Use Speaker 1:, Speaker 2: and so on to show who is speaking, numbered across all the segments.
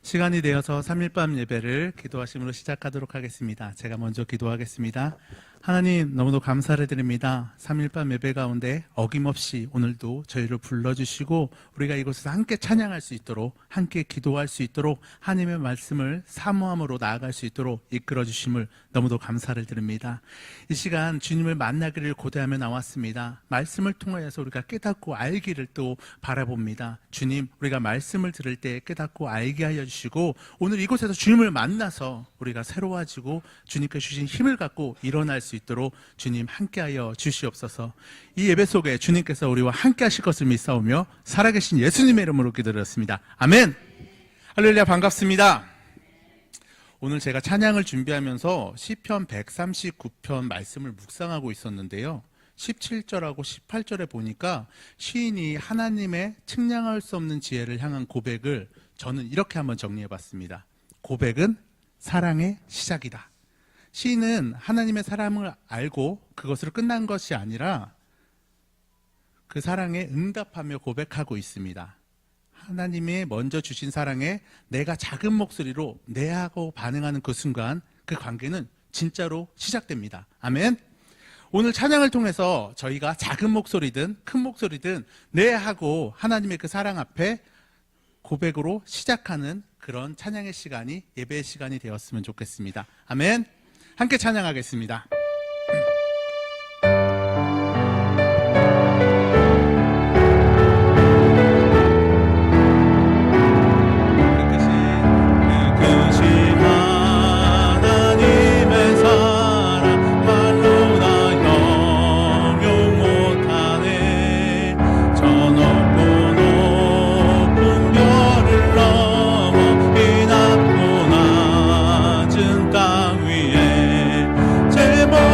Speaker 1: 시간이 되어서 3일밤 예배를 기도하심으로 시작하도록 하겠습니다. 제가 먼저 기도하겠습니다. 하나님, 너무도 감사를 드립니다. 3일밤 예배 가운데 어김없이 오늘도 저희를 불러주시고 우리가 이곳에서 함께 찬양할 수 있도록, 함께 기도할 수 있도록, 하나님의 말씀을 사모함으로 나아갈 수 있도록 이끌어 주심을 너무도 감사를 드립니다. 이 시간 주님을 만나기를 고대하며 나왔습니다. 말씀을 통하여서 우리가 깨닫고 알기를 또 바라봅니다. 주님, 우리가 말씀을 들을 때 깨닫고 알게 하여 주시고 오늘 이곳에서 주님을 만나서 우리가 새로워지고 주님께 주신 힘을 갖고 일어날 수 있도록 주님 함께하여 주시옵소서. 이 예배 속에 주님께서 우리와 함께 하실 것을 믿사오며 살아계신 예수님의 이름으로 기도드렸습니다. 아멘. 할렐루야, 반갑습니다. 오늘 제가 찬양을 준비하면서 시편 139편 말씀을 묵상하고 있었는데요, 17절하고 18절에 보니까 시인이 하나님의 측량할 수 없는 지혜를 향한 고백을 저는 이렇게 한번 정리해 봤습니다. 고백은 사랑의 시작이다. 시인은 하나님의 사랑을 알고 그것으로 끝난 것이 아니라 그 사랑에 응답하며 고백하고 있습니다. 하나님이 먼저 주신 사랑에 내가 작은 목소리로 네 하고 반응하는 그 순간 그 관계는 진짜로 시작됩니다. 아멘. 오늘 찬양을 통해서 저희가 작은 목소리든 큰 목소리든 네 하고 하나님의 그 사랑 앞에 고백으로 시작하는 그런 찬양의 시간이, 예배의 시간이 되었으면 좋겠습니다. 아멘. 함께 찬양하겠습니다.
Speaker 2: 제목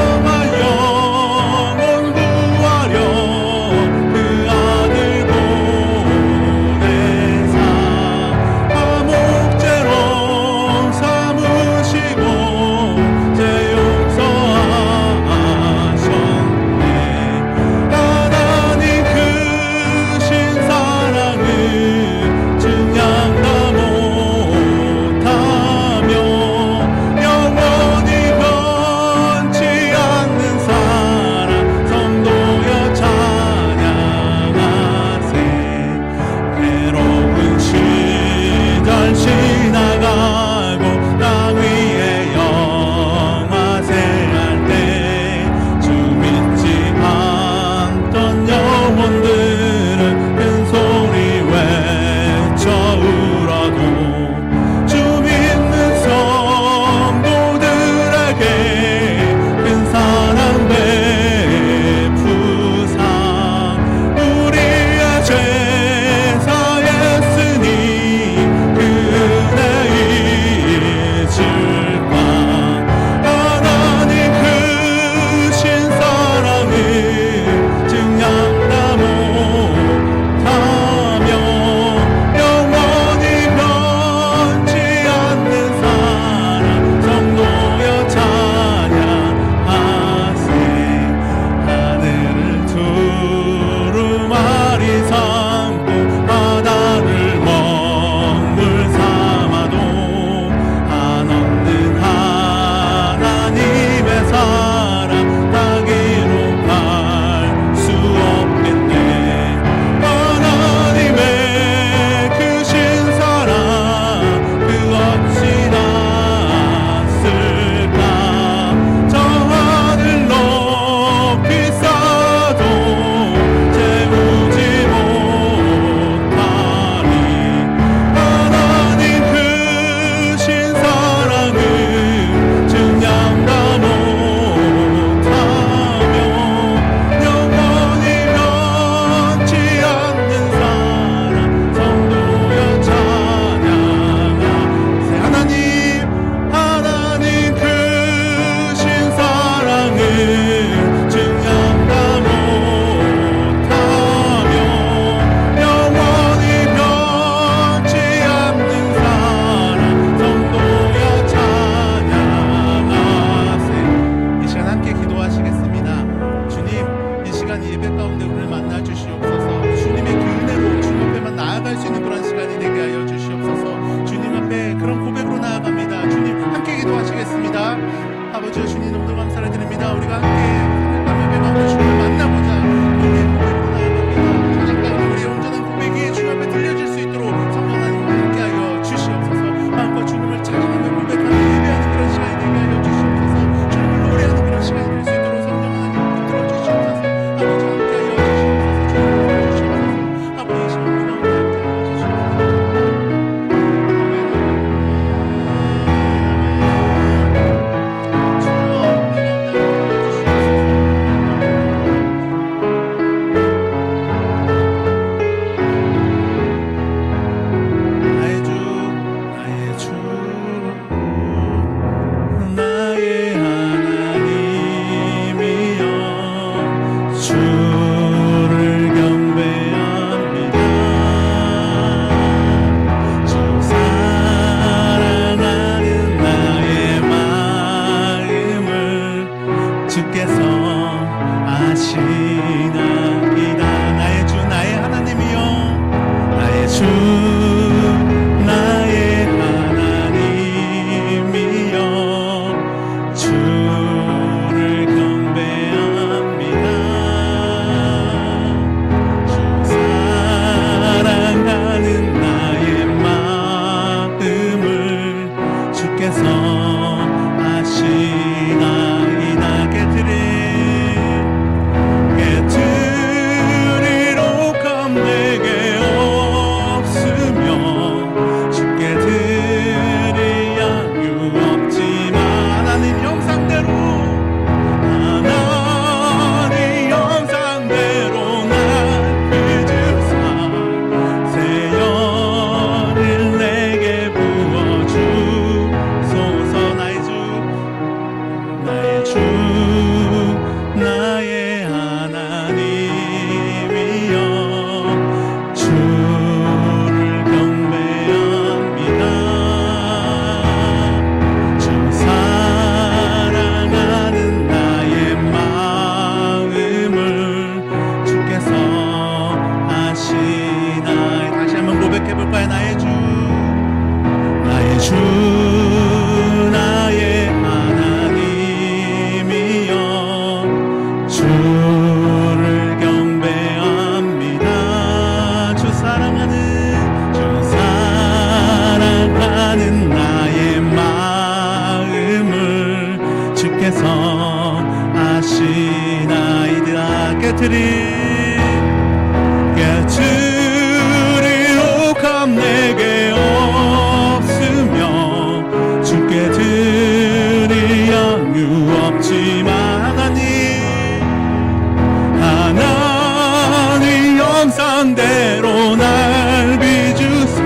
Speaker 1: 영광대로 날 비주사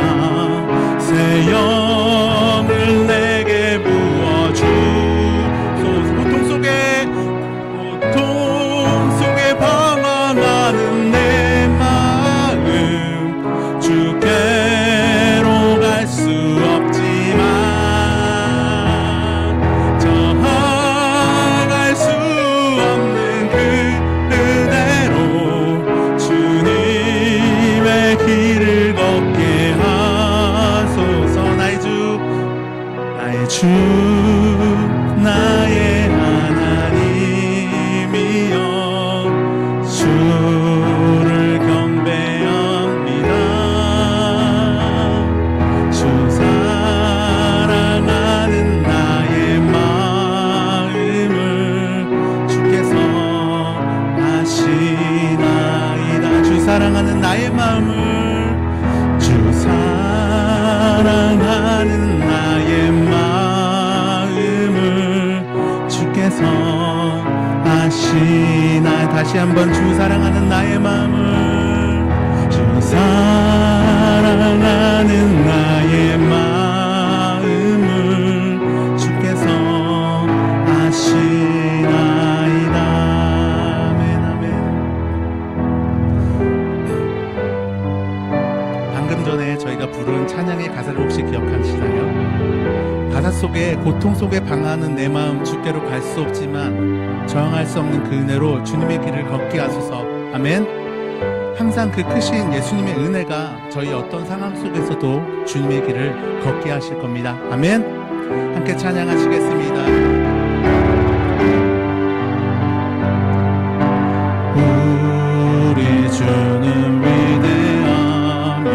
Speaker 1: 새 영을 내게 부어주소서. 고통 속에 방황하는 내 마음 주께로 갈 수 없지만 저항할 수 없는 그대로 주님의 길을 걷게 하소서. 나의 주 나의 하나님이여 주를 경배합니다. 주 사랑하는 나의 마음을 주께서 아시나이다. 주 사랑하는 나의 마음을 주 사랑하는 나의 마음을 주께서 아시나. 다시 한번 주 사랑하는 나의 마음을 주 사랑하는 나의 마음을 주께서 아시나이다. 아멘 아멘. 방금 전에 저희가 부른 찬양의 가사를 혹시 기억하시나요? 가사 속에 고통 속에 방황하는 내 마음 주께로 갈 수 없지만 저항할 수 없는 그 은혜로 주님의 길을 걷게 하소서. 아멘. 항상 그 크신 예수님의 은혜가 저희 어떤 상황 속에서도 주님의 길을 걷게 하실 겁니다. 아멘. 함께 찬양하시겠습니다. 우리 주는 위대하며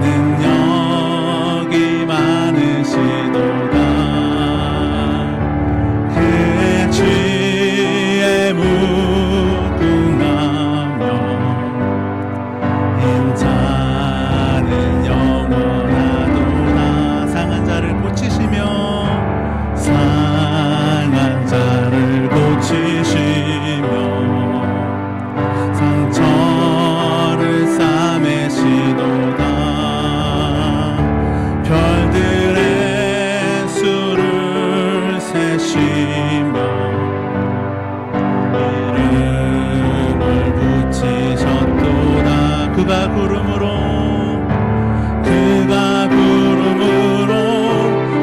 Speaker 1: 능력이 많으시도다. 그의 지혜 무궁하며 인자는 영원하도다. 상한 자를 고치시며 상한 자를 고치시며 상처를 싸매시도다. 별들의 수를 세시며 이름을 붙이셨도다. 그가 구름으로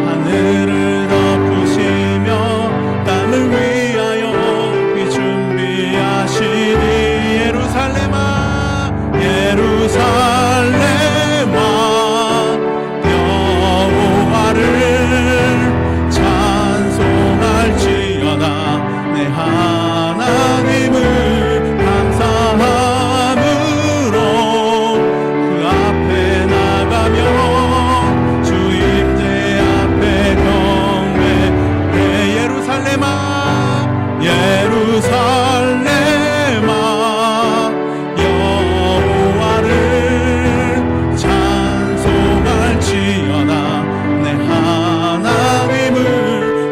Speaker 1: 하늘을 덮으시며 땅을 위하여 비 준비하시니 예루살렘아 여호와를 찬송할지어다. 내 하나님을 감사함으로 그 앞에 나가며 주 임재 앞에 경배해. 예루살렘아 여호와를 찬송할지어다. 내 하나님을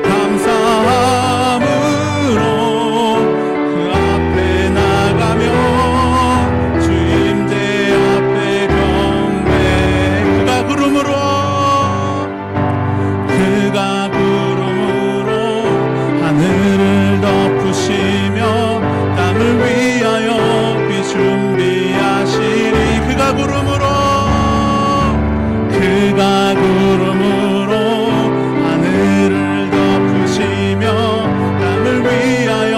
Speaker 1: 감사함으로 그 앞에 나가며 주 임재 앞에 경배해. 그가 구름으로 하늘을 덮으시며 땅을 위하여 비 준비하시리. 그가 구름으로 하늘을 덮으시며 땅을 위하여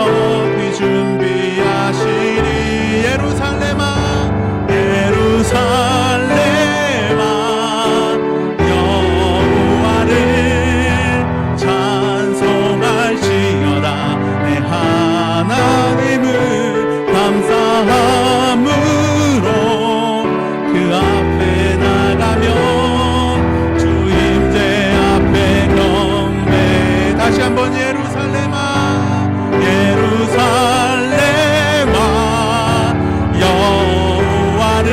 Speaker 1: 비 준비하시리. 예루살렘아 여호와를 찬송할지어다. 내 하나님을 감사함으로 그 앞에 나가며 주 임재 앞에 경배. 다시 한번 예루살렘아 여호와를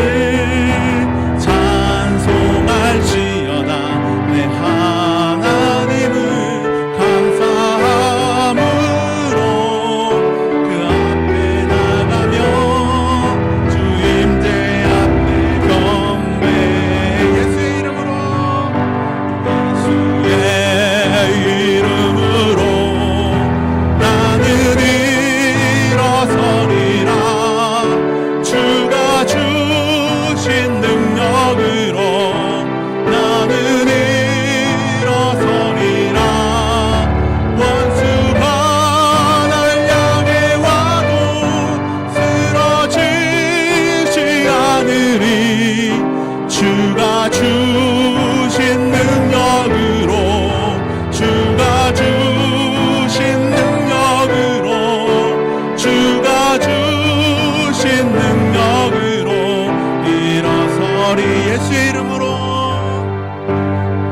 Speaker 1: 예수의 이름으로,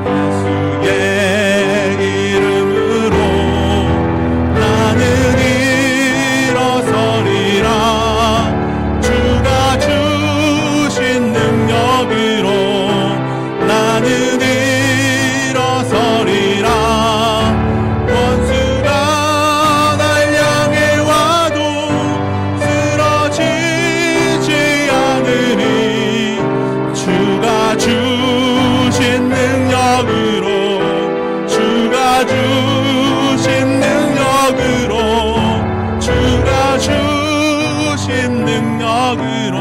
Speaker 1: 예수의 이름으로 나는 일어서리라. 주가 주신 능력으로 나는 일어서리라. 원수가 날 향해 와도 쓰러지지 않으리. 주가 주신 능력으로, 주가 주신 능력으로, 주가 주신 능력으로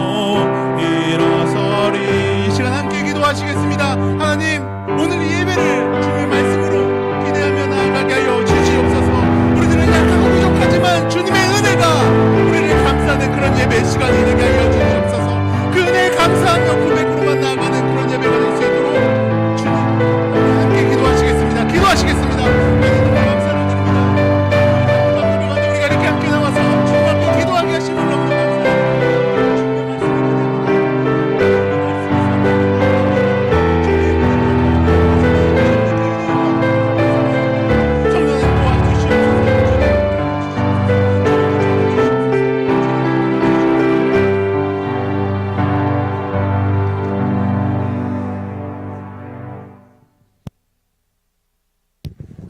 Speaker 1: 일어서리. 이 시간 함께 기도하시겠습니다. 하나님, 오늘 이 예배를 주님의 말씀으로 기대하며 나아가게 하여 주시옵소서. 우리들은 약하고 부족하지만 주님의 은혜가 우리를 감싸는 그런 예배 시간이 되게 하여 주시옵소서. 그 은혜에 감사하며 고백으로만 나아가는 그런 예배가 될 수 있도록 주님, 함께 기도하시겠습니다. 기도하시겠습니다. 하나님, 너무 감사를 드립니다. 감사합니다. 우리가 이렇게 함께 나와서 주님 앞에 기도하게 하심을 너무 감사합니다.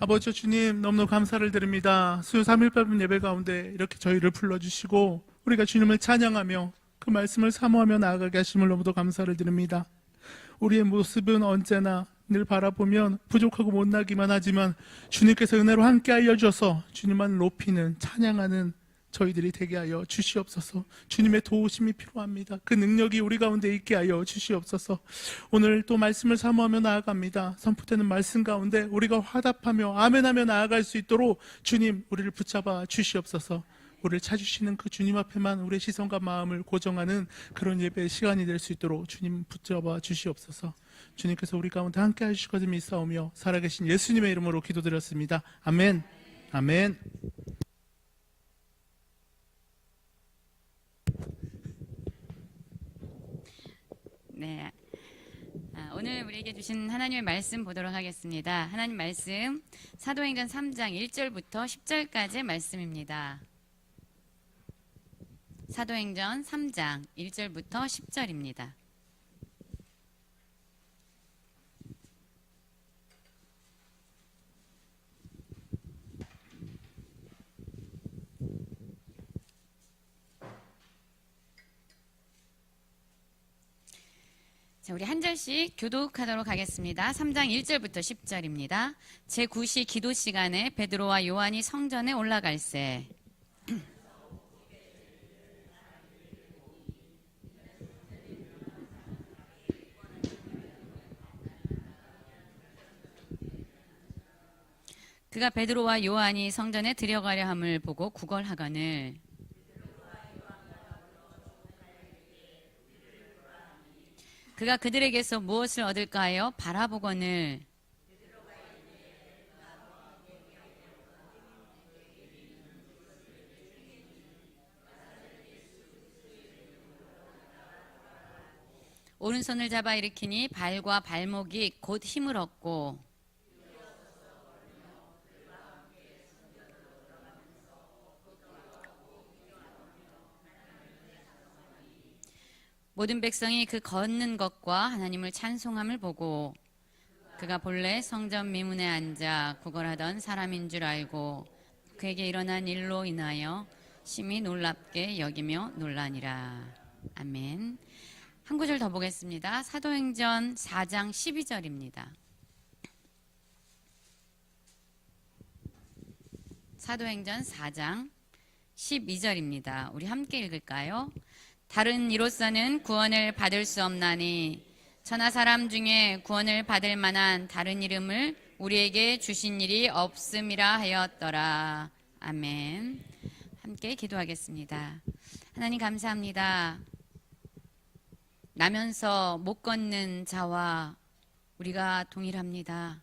Speaker 1: 아버지 주님, 너무너무 감사를 드립니다. 수요 3.1밥 예배 가운데 이렇게 저희를 불러주시고 우리가 주님을 찬양하며 그 말씀을 사모하며 나아가게 하심을 너무도 감사를 드립니다. 우리의 모습은 언제나 늘 바라보면 부족하고 못나기만 하지만 주님께서 은혜로 함께 하여 주셔서 주님만 높이는, 찬양하는 저희들이 되게 하여 주시옵소서. 주님의 도우심이 필요합니다. 그 능력이 우리 가운데 있게 하여 주시옵소서. 오늘 또 말씀을 사모하며 나아갑니다. 선포되는 말씀 가운데 우리가 화답하며 아멘하며 나아갈 수 있도록 주님, 우리를 붙잡아 주시옵소서. 우리를 찾으시는 그 주님 앞에만 우리의 시선과 마음을 고정하는 그런 예배의 시간이 될 수 있도록 주님 붙잡아 주시옵소서. 주님께서 우리 가운데 함께 하실 것을 믿사오며 살아계신 예수님의 이름으로 기도드렸습니다. 아멘. 아멘.
Speaker 2: 네, 오늘 우리에게 주신 하나님의 말씀 보도록 하겠습니다. 하나님 말씀 사도행전 3장 1절부터 10절까지의 말씀입니다. 사도행전 3장 1절부터 10절입니다. 자, 우리 한 절씩 교독하도록 하겠습니다. 3장 1절부터 10절입니다. 제9시 기도 시간에 베드로와 요한이 성전에 올라갈새 그가 베드로와 요한이 성전에 들어가려 함을 보고 구걸하거늘 그가 그들에게서 무엇을 얻을까 하여 바라보거늘 오른손을 잡아 일으키니 발과 발목이 곧 힘을 얻고 모든 백성이 그 걷는 것과 하나님을 찬송함을 보고 그가 본래 성전 미문에 앉아 구걸하던 사람인 줄 알고 그에게 일어난 일로 인하여 심히 놀랍게 여기며 놀라니라. 아멘. 한 구절 더 보겠습니다. 사도행전 4장 12절입니다. 사도행전 4장 12절입니다. 우리 함께 읽을까요? 다른 이로서는 구원을 받을 수 없나니 천하 사람 중에 구원을 받을 만한 다른 이름을 우리에게 주신 일이 없음이라 하였더라. 아멘. 함께 기도하겠습니다. 하나님 감사합니다. 나면서 못 걷는 자와 우리가 동일합니다.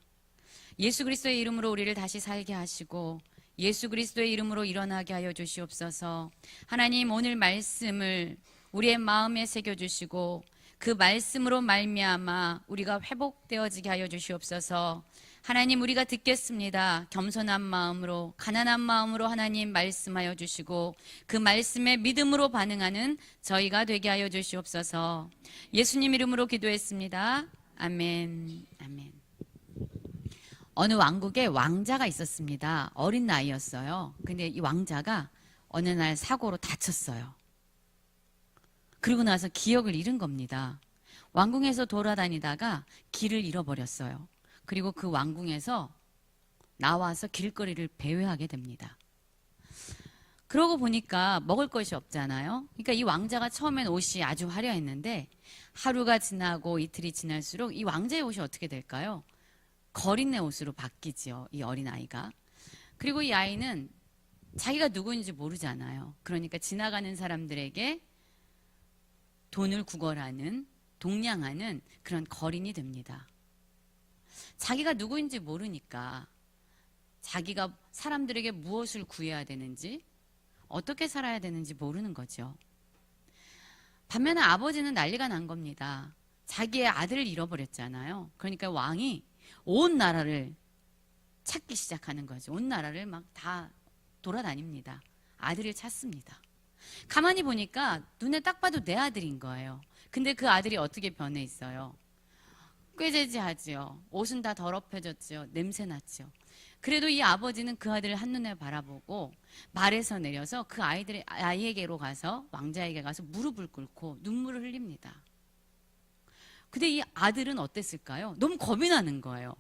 Speaker 2: 예수 그리스도의 이름으로 우리를 다시 살게 하시고 예수 그리스도의 이름으로 일어나게 하여 주시옵소서. 하나님 오늘 말씀을 우리의 마음에 새겨주시고 그 말씀으로 말미암아 우리가 회복되어지게 하여 주시옵소서. 하나님, 우리가 듣겠습니다. 겸손한 마음으로, 가난한 마음으로 하나님 말씀하여 주시고 그 말씀에 믿음으로 반응하는 저희가 되게 하여 주시옵소서. 예수님 이름으로 기도했습니다. 아멘. 아멘. 어느 왕국에 왕자가 있었습니다. 어린 나이였어요. 근데 이 왕자가 어느 날 사고로 다쳤어요. 그리고 나서 기억을 잃은 겁니다. 왕궁에서 돌아다니다가 길을 잃어버렸어요. 그리고 그 왕궁에서 나와서 길거리를 배회하게 됩니다. 그러고 보니까 먹을 것이 없잖아요. 그러니까 이 왕자가 처음엔 옷이 아주 화려했는데 하루가 지나고 이틀이 지날수록 이 왕자의 옷이 어떻게 될까요? 거린내 옷으로 바뀌지요. 이 어린아이가. 그리고 이 아이는 자기가 누구인지 모르잖아요. 그러니까 지나가는 사람들에게 돈을 구걸하는, 동냥하는 그런 거린이 됩니다. 자기가 누구인지 모르니까 자기가 사람들에게 무엇을 구해야 되는지, 어떻게 살아야 되는지 모르는 거죠. 반면에 아버지는 난리가 난 겁니다. 자기의 아들을 잃어버렸잖아요. 그러니까 왕이 온 나라를 찾기 시작하는 거죠. 온 나라를 막 다 돌아다닙니다. 아들을 찾습니다. 가만히 보니까 눈에 딱 봐도 내 아들인 거예요. 근데 그 아들이 어떻게 변해 있어요? 꾀재지하지요. 옷은 다 더럽혀졌지요. 냄새 났지요. 그래도 이 아버지는 그 아들을 한눈에 바라보고 말에서 내려서 그 아이에게로 가서, 왕자에게 가서 무릎을 꿇고 눈물을 흘립니다. 근데 이 아들은 어땠을까요? 너무 겁이 나는 거예요.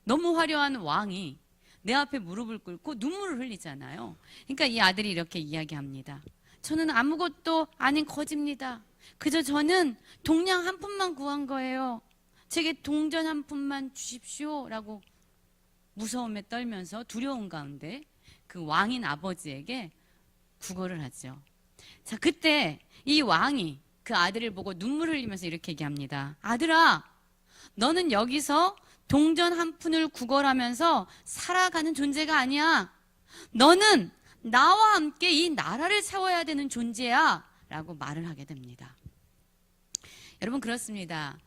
Speaker 2: 너무 화려한 왕이 내 앞에 무릎을 꿇고 눈물을 흘리잖아요. 그러니까 이 아들이 이렇게 이야기합니다. 저는 아무것도 아닌 거지입니다. 그저 저는 동냥 한 푼만 구한 거예요. 제게 동전 한 푼만 주십시오. 라고 무서움에 떨면서 두려운 가운데 그 왕인 아버지에게 구걸을 하죠. 자, 그때 이 왕이 그 아들을 보고 눈물을 흘리면서 이렇게 얘기합니다. 아들아, 너는 여기서 동전 한 푼을 구걸하면서 살아가는 존재가 아니야. 너는 나와 함께 이 나라를 세워야 되는 존재야. 라고 말을 하게 됩니다. 여러분, 그렇습니다.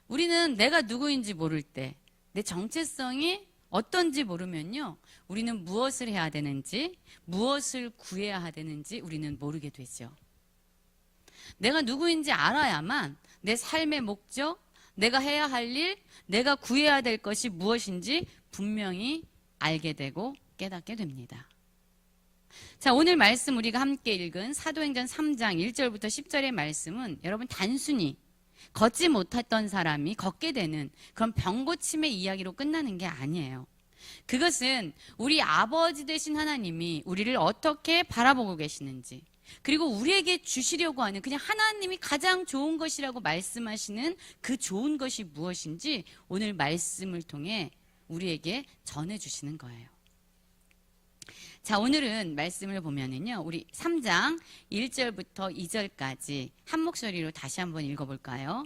Speaker 2: 우리는 내가 누구인지 모를 때, 내 정체성이 어떤지 모르면요, 우리는 무엇을 해야 되는지, 무엇을 구해야 되는지 우리는 모르게 되죠. 내가 누구인지 알아야만 내 삶의 목적, 내가 해야 할 일, 내가 구해야 될 것이 무엇인지 분명히 알게 되고 깨닫게 됩니다. 자, 오늘 말씀 우리가 함께 읽은 사도행전 3장 1절부터 10절의 말씀은 여러분 단순히 걷지 못했던 사람이 걷게 되는 그런 병고침의 이야기로 끝나는 게 아니에요. 그것은 우리 아버지 되신 하나님이 우리를 어떻게 바라보고 계시는지, 그리고 우리에게 주시려고 하는 그냥 하나님이 가장 좋은 것이라고 말씀하시는 그 좋은 것이 무엇인지 오늘 말씀을 통해 우리에게 전해주시는 거예요. 자, 오늘은 말씀을 보면은요, 우리 3장 1절부터 2절까지 한 목소리로 다시 한번 읽어볼까요?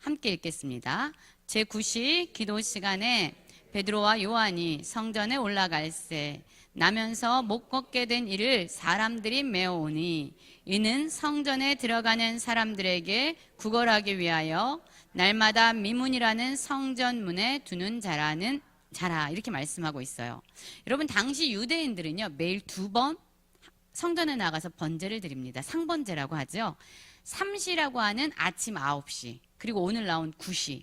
Speaker 2: 함께 읽겠습니다. 제9시 기도 시간에 베드로와 요한이 성전에 올라갈새 나면서 못 걷게 된 이를 사람들이 메어오니 이는 성전에 들어가는 사람들에게 구걸하기 위하여 날마다 미문이라는 성전문에 두는 자라 이렇게 말씀하고 있어요. 여러분, 당시 유대인들은요, 매일 2번 성전에 나가서 번제를 드립니다. 상번제라고 하죠. 3시라고 하는 아침 9시, 그리고 오늘 나온 9시,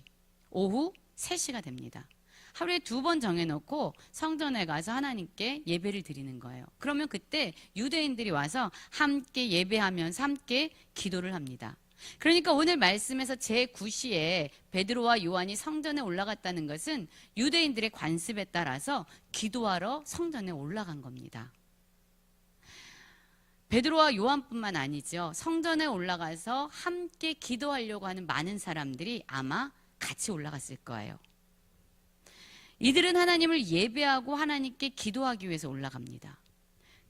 Speaker 2: 오후 3시가 됩니다. 하루에 2번 정해놓고 성전에 가서 하나님께 예배를 드리는 거예요. 그러면 그때 유대인들이 와서 함께 예배하면서 함께 기도를 합니다. 그러니까 오늘 말씀에서 제9시에 베드로와 요한이 성전에 올라갔다는 것은 유대인들의 관습에 따라서 기도하러 성전에 올라간 겁니다. 베드로와 요한뿐만 아니죠. 성전에 올라가서 함께 기도하려고 하는 많은 사람들이 아마 같이 올라갔을 거예요. 이들은 하나님을 예배하고 하나님께 기도하기 위해서 올라갑니다.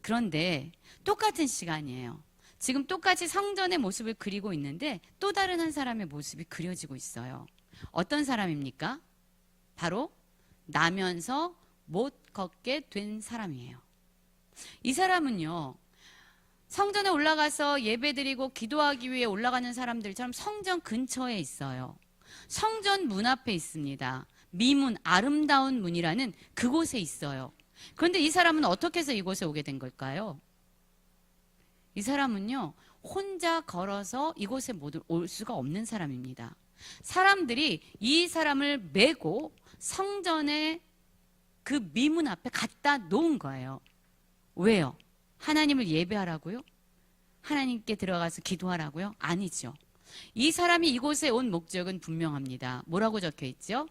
Speaker 2: 그런데 똑같은 시간이에요. 지금 똑같이 성전의 모습을 그리고 있는데 또 다른 한 사람의 모습이 그려지고 있어요. 어떤 사람입니까? 바로 나면서 못 걷게 된 사람이에요. 이 사람은요, 성전에 올라가서 예배드리고 기도하기 위해 올라가는 사람들처럼 성전 근처에 있어요. 성전 문 앞에 있습니다. 미문, 아름다운 문이라는 그곳에 있어요. 그런데 이 사람은 어떻게 해서 이곳에 오게 된 걸까요? 이 사람은요, 혼자 걸어서 이곳에 올 수가 없는 사람입니다. 사람들이 이 사람을 메고 성전의 그 미문 앞에 갖다 놓은 거예요. 왜요? 하나님을 예배하라고요? 하나님께 들어가서 기도하라고요? 아니죠. 이 사람이 이곳에 온 목적은 분명합니다. 뭐라고 적혀 있죠?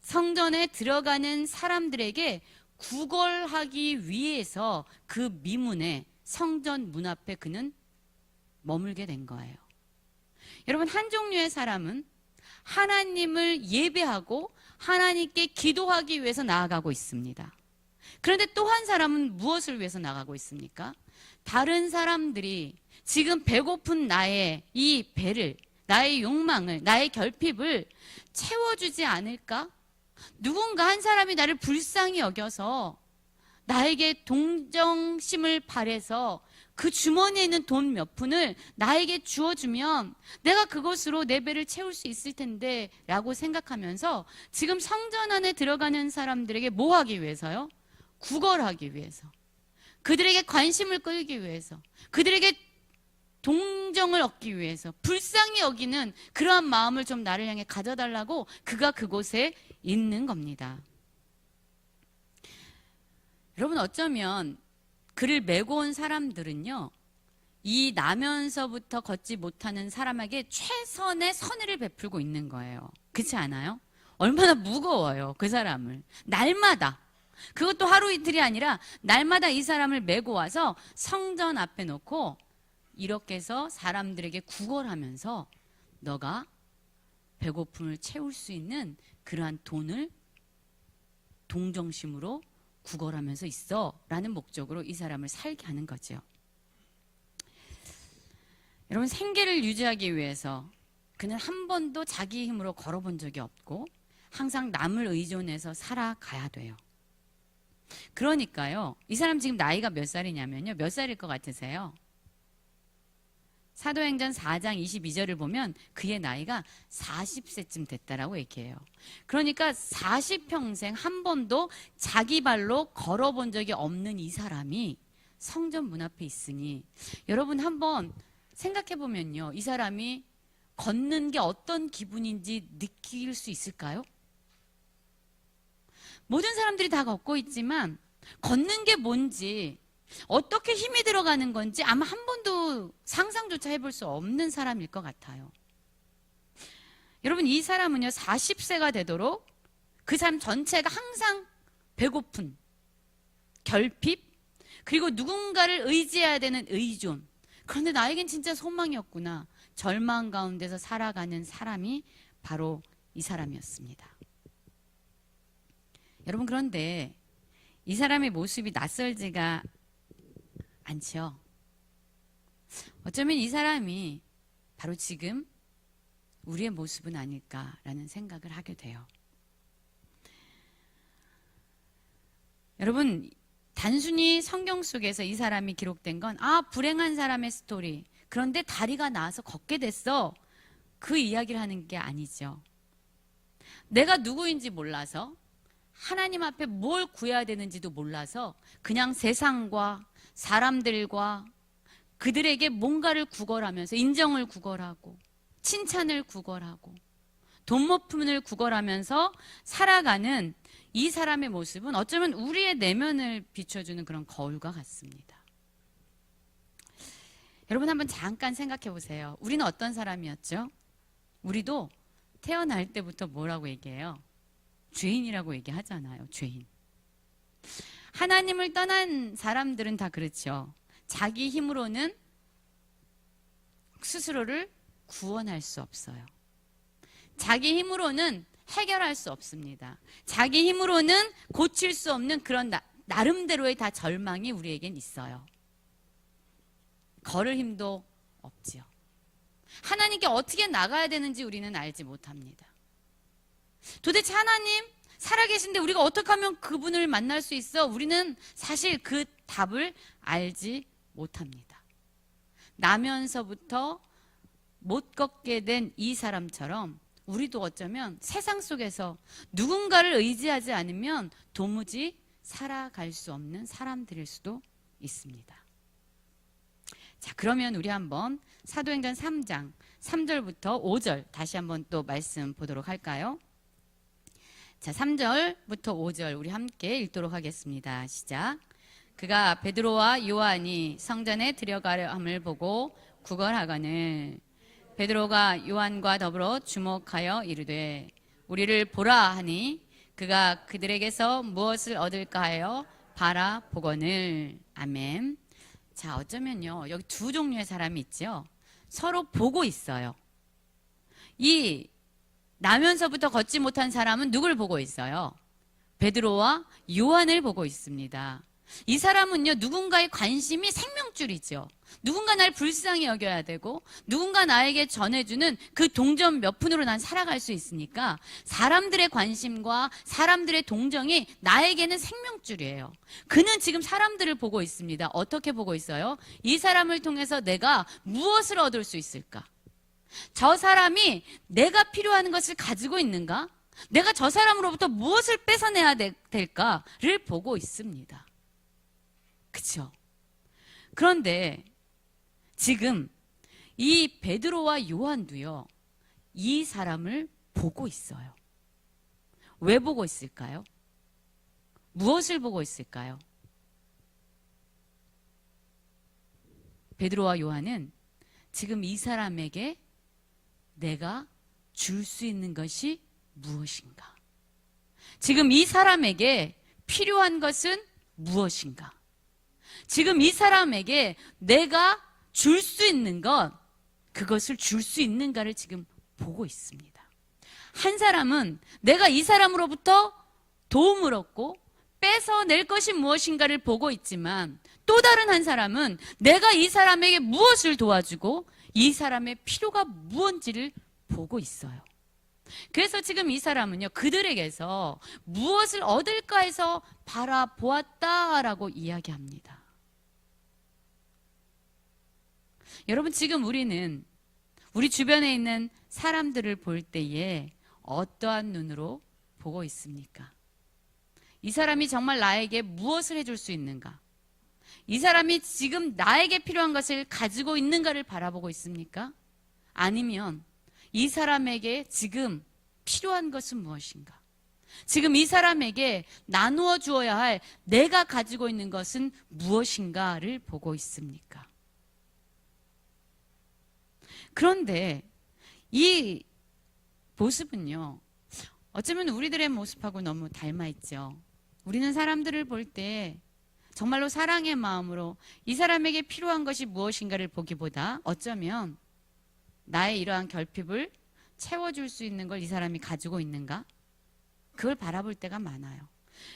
Speaker 2: 성전에 들어가는 사람들에게 구걸하기 위해서 그 미문에 성전 문 앞에 그는 머물게 된 거예요. 여러분, 한 종류의 사람은 하나님을 예배하고 하나님께 기도하기 위해서 나아가고 있습니다. 그런데 또 한 사람은 무엇을 위해서 나가고 있습니까? 다른 사람들이 지금 배고픈 나의 이 배를, 나의 욕망을, 나의 결핍을 채워주지 않을까? 누군가 한 사람이 나를 불쌍히 여겨서 나에게 동정심을 바래서 그 주머니에 있는 돈 몇 푼을 나에게 주어주면 내가 그것으로 내 배를 채울 수 있을 텐데 라고 생각하면서 지금 성전 안에 들어가는 사람들에게 뭐 하기 위해서요? 구걸하기 위해서, 그들에게 관심을 끌기 위해서, 그들에게 동정을 얻기 위해서 불쌍히 여기는 그러한 마음을 좀 나를 향해 가져달라고 그가 그곳에 있는 겁니다. 여러분, 어쩌면 그를 메고 온 사람들은요, 이 나면서부터 걷지 못하는 사람에게 최선의 선의를 베풀고 있는 거예요. 그렇지 않아요? 얼마나 무거워요, 그 사람을. 날마다, 그것도 하루 이틀이 아니라 날마다 이 사람을 메고 와서 성전 앞에 놓고 이렇게 해서 사람들에게 구걸하면서 너가 배고픔을 채울 수 있는 그러한 돈을 동정심으로 구걸하면서 있어 라는 목적으로 이 사람을 살게 하는 거죠. 여러분, 생계를 유지하기 위해서 그는 한 번도 자기 힘으로 걸어본 적이 없고 항상 남을 의존해서 살아가야 돼요. 그러니까요, 이 사람 지금 나이가 몇 살이냐면요, 몇 살일 것 같으세요? 사도행전 4장 22절을 보면 그의 나이가 40세쯤 됐다라고 얘기해요. 그러니까 40평생 한 번도 자기 발로 걸어본 적이 없는 이 사람이 성전 문 앞에 있으니 여러분 한번 생각해 보면요, 이 사람이 걷는 게 어떤 기분인지 느낄 수 있을까요? 모든 사람들이 다 걷고 있지만 걷는 게 뭔지, 어떻게 힘이 들어가는 건지 아마 한 번도 상상조차 해볼 수 없는 사람일 것 같아요. 여러분, 이 사람은요, 40세가 되도록 그 사람 전체가 항상 배고픈, 결핍, 그리고 누군가를 의지해야 되는 의존. 그런데 나에겐 진짜 소망이 없구나, 절망 가운데서 살아가는 사람이 바로 이 사람이었습니다. 여러분, 그런데 이 사람의 모습이 낯설지가 않죠. 어쩌면 이 사람이 바로 지금 우리의 모습은 아닐까라는 생각을 하게 돼요. 여러분, 단순히 성경 속에서 이 사람이 기록된 건 불행한 사람의 스토리, 그런데 다리가 나아서 걷게 됐어, 그 이야기를 하는 게 아니죠. 내가 누구인지 몰라서, 하나님 앞에 뭘 구해야 되는지도 몰라서 그냥 세상과 사람들과 그들에게 뭔가를 구걸하면서 인정을 구걸하고 칭찬을 구걸하고 돈 모품을 구걸하면서 살아가는 이 사람의 모습은 어쩌면 우리의 내면을 비춰주는 그런 거울과 같습니다. 여러분, 한번 잠깐 생각해 보세요. 우리는 어떤 사람이었죠? 우리도 태어날 때부터 뭐라고 얘기해요? 죄인이라고 얘기하잖아요. 죄인. 하나님을 떠난 사람들은 다 그렇죠. 자기 힘으로는 스스로를 구원할 수 없어요. 자기 힘으로는 해결할 수 없습니다. 자기 힘으로는 고칠 수 없는 그런 나름대로의 다 절망이 우리에겐 있어요. 걸을 힘도 없지요. 하나님께 어떻게 나가야 되는지 우리는 알지 못합니다. 도대체 하나님 살아계신데 우리가 어떻게 하면 그분을 만날 수 있어? 우리는 사실 그 답을 알지 못합니다. 나면서부터 못 걷게 된 이 사람처럼 우리도 어쩌면 세상 속에서 누군가를 의지하지 않으면 도무지 살아갈 수 없는 사람들일 수도 있습니다. 자, 그러면 우리 한번 사도행전 3장 3절부터 5절 다시 한번 또 말씀 보도록 할까요? 자, 3절부터 5절 우리 함께 읽도록 하겠습니다. 시작. 그가 베드로와 요한이 성전에 들어가려 함을 보고 구걸하거늘 베드로가 요한과 더불어 주목하여 이르되 우리를 보라 하니 그가 그들에게서 무엇을 얻을까 하여 바라보거늘. 아멘. 자, 어쩌면요 여기 두 종류의 사람이 있죠. 서로 보고 있어요. 이 나면서부터 걷지 못한 사람은 누굴 보고 있어요? 베드로와 요한을 보고 있습니다. 이 사람은요 누군가의 관심이 생명줄이죠. 누군가 날 불쌍히 여겨야 되고 누군가 나에게 전해주는 그 동전 몇 푼으로 난 살아갈 수 있으니까 사람들의 관심과 사람들의 동정이 나에게는 생명줄이에요. 그는 지금 사람들을 보고 있습니다. 어떻게 보고 있어요? 이 사람을 통해서 내가 무엇을 얻을 수 있을까? 저 사람이 내가 필요한 것을 가지고 있는가? 내가 저 사람으로부터 무엇을 뺏어내야 될까를 보고 있습니다. 그렇죠? 그런데 지금 이 베드로와 요한도요 이 사람을 보고 있어요. 왜 보고 있을까요? 무엇을 보고 있을까요? 베드로와 요한은 지금 이 사람에게 내가 줄 수 있는 것이 무엇인가? 지금 이 사람에게 필요한 것은 무엇인가? 지금 이 사람에게 내가 줄 수 있는 것, 그것을 줄 수 있는가를 지금 보고 있습니다. 한 사람은 내가 이 사람으로부터 도움을 얻고 뺏어낼 것이 무엇인가를 보고 있지만 또 다른 한 사람은 내가 이 사람에게 무엇을 도와주고 이 사람의 필요가 무엇인지를 보고 있어요. 그래서 지금 이 사람은요 그들에게서 무엇을 얻을까 해서 바라보았다라고 이야기합니다. 여러분, 지금 우리는 우리 주변에 있는 사람들을 볼 때에 어떠한 눈으로 보고 있습니까? 이 사람이 정말 나에게 무엇을 해줄 수 있는가? 이 사람이 지금 나에게 필요한 것을 가지고 있는가를 바라보고 있습니까? 아니면 이 사람에게 지금 필요한 것은 무엇인가? 지금 이 사람에게 나누어 주어야 할 내가 가지고 있는 것은 무엇인가를 보고 있습니까? 그런데 이 모습은요, 어쩌면 우리들의 모습하고 너무 닮아 있죠. 우리는 사람들을 볼 때 정말로 사랑의 마음으로 이 사람에게 필요한 것이 무엇인가를 보기보다 어쩌면 나의 이러한 결핍을 채워줄 수 있는 걸 이 사람이 가지고 있는가? 그걸 바라볼 때가 많아요.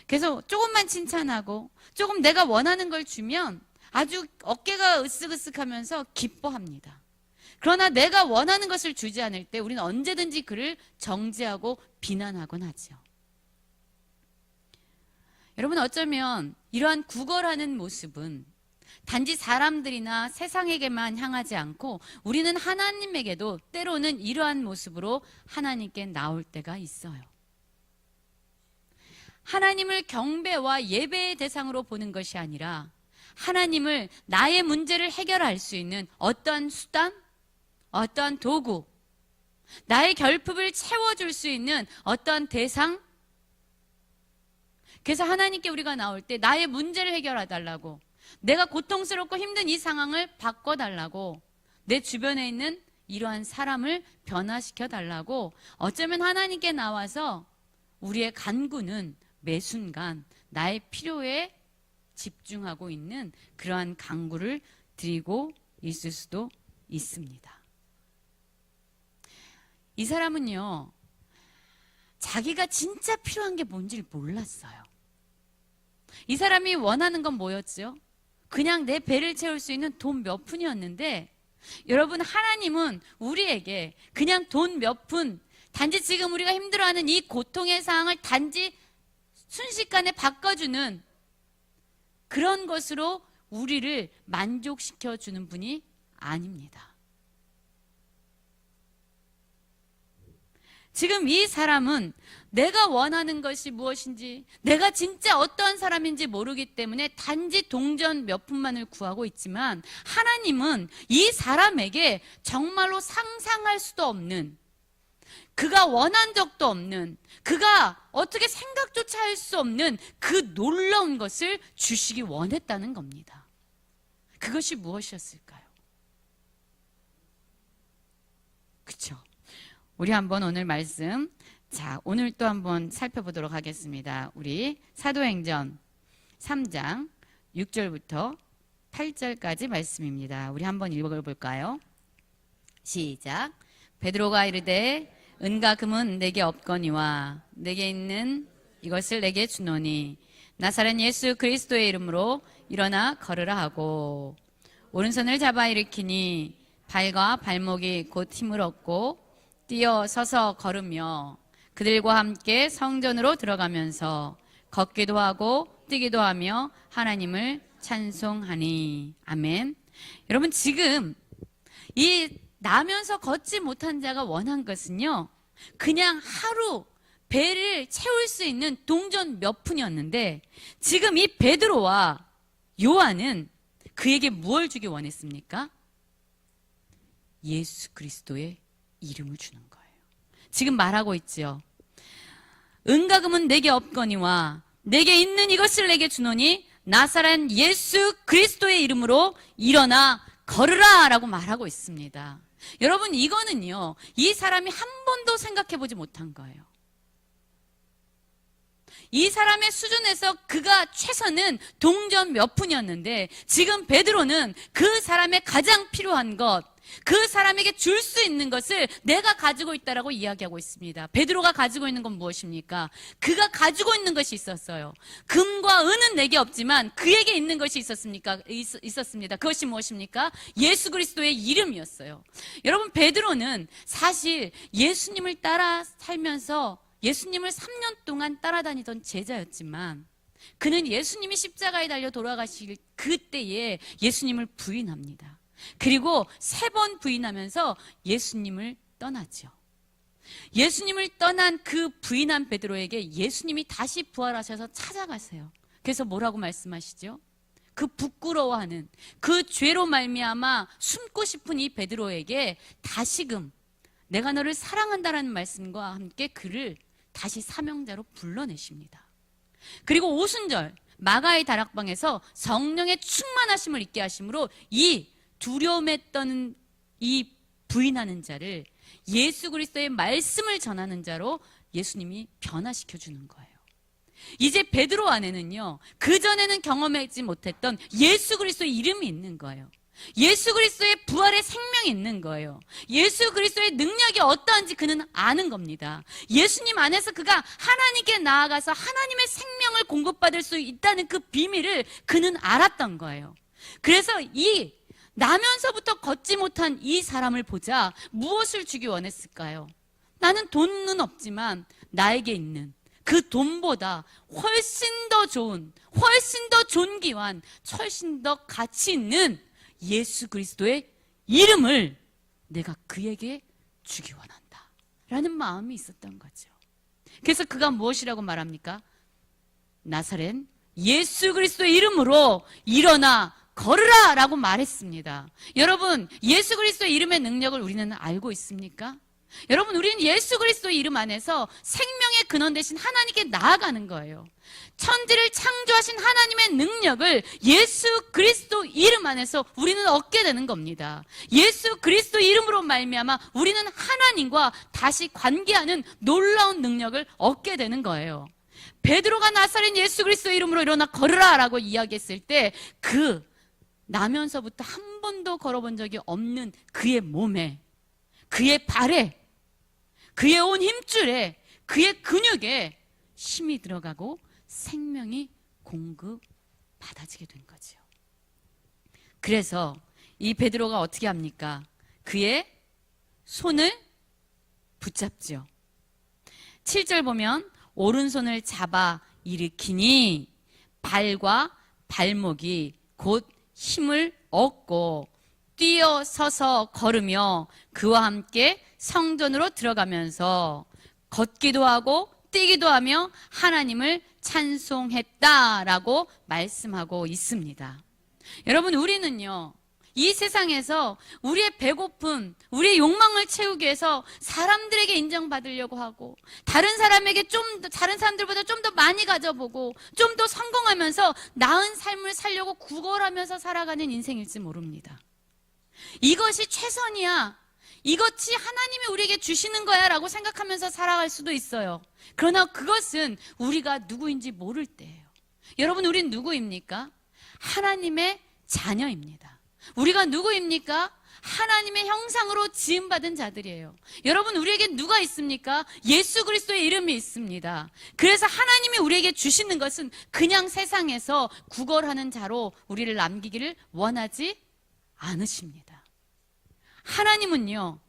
Speaker 2: 그래서 조금만 칭찬하고 조금 내가 원하는 걸 주면 아주 어깨가 으쓱으쓱하면서 기뻐합니다. 그러나 내가 원하는 것을 주지 않을 때 우리는 언제든지 그를 정죄하고 비난하곤 하죠. 여러분, 어쩌면 이러한 구걸하는 모습은 단지 사람들이나 세상에게만 향하지 않고 우리는 하나님에게도 때로는 이러한 모습으로 하나님께 나올 때가 있어요. 하나님을 경배와 예배의 대상으로 보는 것이 아니라 하나님을 나의 문제를 해결할 수 있는 어떠한 수단, 어떠한 도구, 나의 결핍을 채워줄 수 있는 어떠한 대상. 그래서 하나님께 우리가 나올 때 나의 문제를 해결해달라고, 내가 고통스럽고 힘든 이 상황을 바꿔달라고, 내 주변에 있는 이러한 사람을 변화시켜달라고 어쩌면 하나님께 나와서 우리의 간구는 매 순간 나의 필요에 집중하고 있는 그러한 간구를 드리고 있을 수도 있습니다. 이 사람은요, 자기가 진짜 필요한 게 뭔지를 몰랐어요. 이 사람이 원하는 건 뭐였죠? 그냥 내 배를 채울 수 있는 돈 몇 푼이었는데, 여러분, 하나님은 우리에게 그냥 돈 몇 푼, 단지 지금 우리가 힘들어하는 이 고통의 상황을 단지 순식간에 바꿔주는 그런 것으로 우리를 만족시켜주는 분이 아닙니다. 지금 이 사람은 내가 원하는 것이 무엇인지, 내가 진짜 어떠한 사람인지 모르기 때문에 단지 동전 몇 푼만을 구하고 있지만, 하나님은 이 사람에게 정말로 상상할 수도 없는, 그가 원한 적도 없는, 그가 어떻게 생각조차 할 수 없는 그 놀라운 것을 주시기 원했다는 겁니다. 그것이 무엇이었을까요? 그렇죠? 우리 한번 오늘 말씀, 자, 오늘 또 한번 살펴보도록 하겠습니다. 우리 사도행전 3장 6절부터 8절까지 말씀입니다. 우리 한번 읽어볼까요? 시작. 베드로가 이르되 은과 금은 내게 없거니와 내게 있는 이것을 내게 주노니 나사렛 예수 그리스도의 이름으로 일어나 걸으라 하고, 오른손을 잡아 일으키니 발과 발목이 곧 힘을 얻고 뛰어 서서 걸으며 그들과 함께 성전으로 들어가면서 걷기도 하고 뛰기도 하며 하나님을 찬송하니. 아멘. 여러분, 지금 이 나면서 걷지 못한 자가 원한 것은요, 그냥 하루 배를 채울 수 있는 동전 몇 푼이었는데, 지금 이 베드로와 요한은 그에게 무엇을 주기 원했습니까? 예수 그리스도의 이름을 주는 거예요. 지금 말하고 있죠. 은과 금은 내게 없거니와 내게 있는 이것을 내게 주노니 나사렛 예수 그리스도의 이름으로 일어나 걸으라 라고 말하고 있습니다. 여러분, 이거는요, 이 사람이 한 번도 생각해 보지 못한 거예요. 이 사람의 수준에서 그가 최소는 동전 몇 푼이었는데, 지금 베드로는 그 사람의 가장 필요한 것, 그 사람에게 줄 수 있는 것을 내가 가지고 있다라고 이야기하고 있습니다. 베드로가 가지고 있는 건 무엇입니까? 그가 가지고 있는 것이 있었어요. 금과 은은 내게 없지만 그에게 있는 것이 있었습니다. 그것이 무엇입니까? 예수 그리스도의 이름이었어요. 여러분, 베드로는 사실 예수님을 따라 살면서 예수님을 3년 동안 따라다니던 제자였지만, 그는 예수님이 십자가에 달려 돌아가실 그때에 예수님을 부인합니다. 그리고 3번 부인하면서 예수님을 떠나죠. 예수님을 떠난 그 부인한 베드로에게 예수님이 다시 부활하셔서 찾아가세요. 그래서 뭐라고 말씀하시죠? 그 부끄러워하는 그 죄로 말미암아 숨고 싶은 이 베드로에게 다시금 내가 너를 사랑한다라는 말씀과 함께 그를 다시 사명자로 불러내십니다. 그리고 오순절 마가의 다락방에서 성령의 충만하심을 있게 하심으로 이 두려움에 떠는 이 부인하는 자를 예수 그리스도의 말씀을 전하는 자로 예수님이 변화시켜 주는 거예요. 이제 베드로 안에는요, 그전에는 경험하지 못했던 예수 그리스도의 이름이 있는 거예요. 예수 그리스도의 부활의 생명이 있는 거예요. 예수 그리스도의 능력이 어떠한지 그는 아는 겁니다. 예수님 안에서 그가 하나님께 나아가서 하나님의 생명을 공급받을 수 있다는 그 비밀을 그는 알았던 거예요. 그래서 이 나면서부터 걷지 못한 이 사람을 보자 무엇을 주기 원했을까요? 나는 돈은 없지만 나에게 있는 그 돈보다 훨씬 더 좋은, 훨씬 더 존귀한, 훨씬 더 가치 있는 예수 그리스도의 이름을 내가 그에게 주기 원한다 라는 마음이 있었던 거죠. 그래서 그가 무엇이라고 말합니까? 나사렛 예수 그리스도의 이름으로 일어나 걸으라 라고 말했습니다. 여러분, 예수 그리스도의 이름의 능력을 우리는 알고 있습니까? 여러분, 우리는 예수 그리스도의 이름 안에서 생명의 근원 되신 하나님께 나아가는 거예요. 천지를 창조하신 하나님의 능력을 예수 그리스도 이름 안에서 우리는 얻게 되는 겁니다. 예수 그리스도 이름으로 말미암아 우리는 하나님과 다시 관계하는 놀라운 능력을 얻게 되는 거예요. 베드로가 나사렛 예수 그리스도 이름으로 일어나 걸으라 라고 이야기했을 때 그 나면서부터 한 번도 걸어본 적이 없는 그의 몸에, 그의 발에, 그의 온 힘줄에, 그의 근육에 힘이 들어가고 생명이 공급받아지게 된 거죠. 그래서 이 베드로가 어떻게 합니까? 그의 손을 붙잡죠. 7절 보면 오른손을 잡아 일으키니 발과 발목이 곧 힘을 얻고 뛰어서서 걸으며 그와 함께 성전으로 들어가면서 걷기도 하고 뛰기도 하며 하나님을 찬송했다라고 말씀하고 있습니다. 여러분, 우리는요, 이 세상에서 우리의 배고픔, 우리의 욕망을 채우기 위해서 사람들에게 인정받으려고 하고, 다른 사람들보다 좀 더 많이 가져보고, 좀 더 성공하면서 나은 삶을 살려고 구걸하면서 살아가는 인생일지 모릅니다. 이것이 최선이야, 이것이 하나님이 우리에게 주시는 거야 라고 생각하면서 살아갈 수도 있어요. 그러나 그것은 우리가 누구인지 모를 때예요. 여러분, 우린 누구입니까? 하나님의 자녀입니다. 우리가 누구입니까? 하나님의 형상으로 지음받은 자들이에요. 여러분, 우리에게 누가 있습니까? 예수 그리스도의 이름이 있습니다. 그래서 하나님이 우리에게 주시는 것은 그냥 세상에서 구걸하는 자로 우리를 남기기를 원하지 않으십니다. 하나님은요,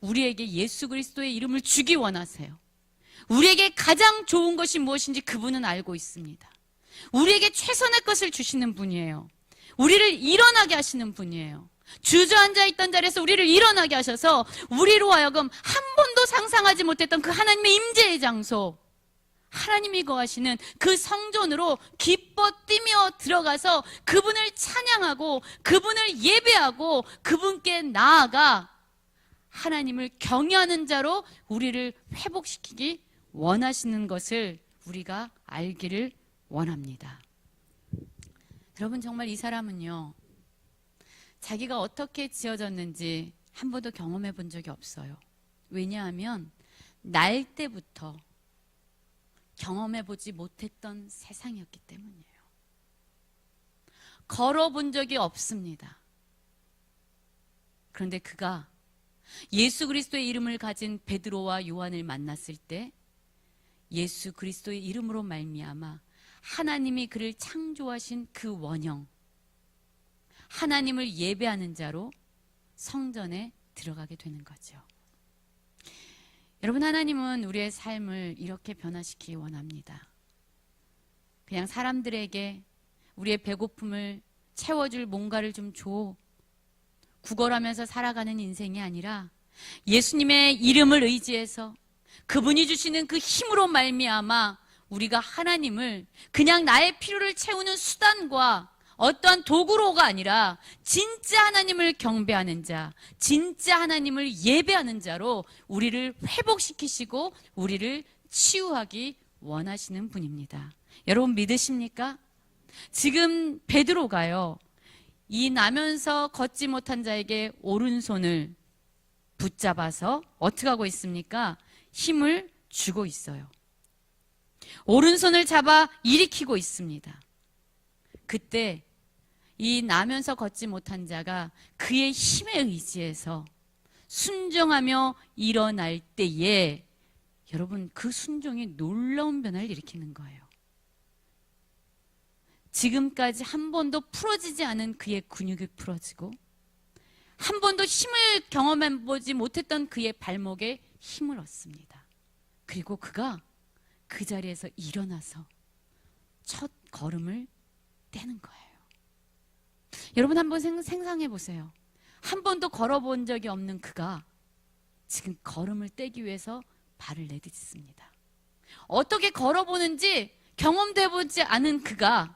Speaker 2: 우리에게 예수 그리스도의 이름을 주기 원하세요. 우리에게 가장 좋은 것이 무엇인지 그분은 알고 있습니다. 우리에게 최선의 것을 주시는 분이에요. 우리를 일어나게 하시는 분이에요. 주저앉아 있던 자리에서 우리를 일어나게 하셔서 우리로 하여금 한 번도 상상하지 못했던 그 하나님의 임재의 장소, 하나님이 거하시는 그 성전으로 기뻐 뛰며 들어가서 그분을 찬양하고 그분을 예배하고 그분께 나아가 하나님을 경외하는 자로 우리를 회복시키기 원하시는 것을 우리가 알기를 원합니다. 여러분, 정말 이 사람은요, 자기가 어떻게 지어졌는지 한 번도 경험해 본 적이 없어요. 왜냐하면 날 때부터 경험해 보지 못했던 세상이었기 때문이에요. 걸어본 적이 없습니다. 그런데 그가 예수 그리스도의 이름을 가진 베드로와 요한을 만났을 때 예수 그리스도의 이름으로 말미암아 하나님이 그를 창조하신 그 원형, 하나님을 예배하는 자로 성전에 들어가게 되는 거죠. 여러분, 하나님은 우리의 삶을 이렇게 변화시키기 원합니다. 그냥 사람들에게 우리의 배고픔을 채워줄 뭔가를 좀 줘, 구걸하면서 살아가는 인생이 아니라 예수님의 이름을 의지해서 그분이 주시는 그 힘으로 말미암아 우리가 하나님을 그냥 나의 필요를 채우는 수단과 어떠한 도구로가 아니라 진짜 하나님을 경배하는 자, 진짜 하나님을 예배하는 자로 우리를 회복시키시고 우리를 치유하기 원하시는 분입니다. 여러분, 믿으십니까? 지금 베드로가요, 이 나면서 걷지 못한 자에게 오른손을 붙잡아서 어떻게 하고 있습니까? 힘을 주고 있어요. 오른손을 잡아 일으키고 있습니다. 그때 이 나면서 걷지 못한 자가 그의 힘에 의지해서 순종하며 일어날 때에 여러분, 그 순종이 놀라운 변화를 일으키는 거예요. 지금까지 한 번도 풀어지지 않은 그의 근육이 풀어지고 한 번도 힘을 경험해보지 못했던 그의 발목에 힘을 얻습니다. 그리고 그가 그 자리에서 일어나서 첫 걸음을 떼는 거예요. 여러분, 한번 생각해 보세요. 한 번도 걸어본 적이 없는 그가 지금 걸음을 떼기 위해서 발을 내딛습니다. 어떻게 걸어보는지 경험도 해보지 않은 그가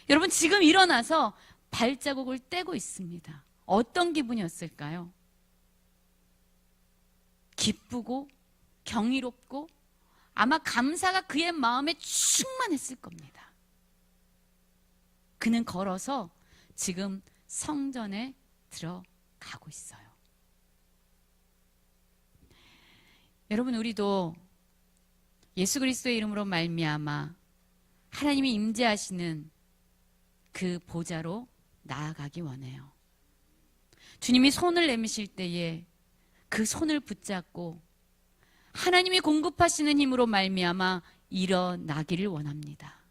Speaker 2: 여러분, 지금 일어나서 발자국을 떼고 있습니다. 어떤 기분이었을까요? 기쁘고 경이롭고 아마 감사가 그의 마음에 충만했을 겁니다. 그는 걸어서 지금 성전에 들어가고 있어요. 여러분, 우리도 예수 그리스도의 이름으로 말미암아 하나님이 임재하시는 그 보좌로 나아가기 원해요. 주님이 손을 내미실 때에 그 손을 붙잡고 하나님이 공급하시는 힘으로 말미암아 일어나기를 원합니다.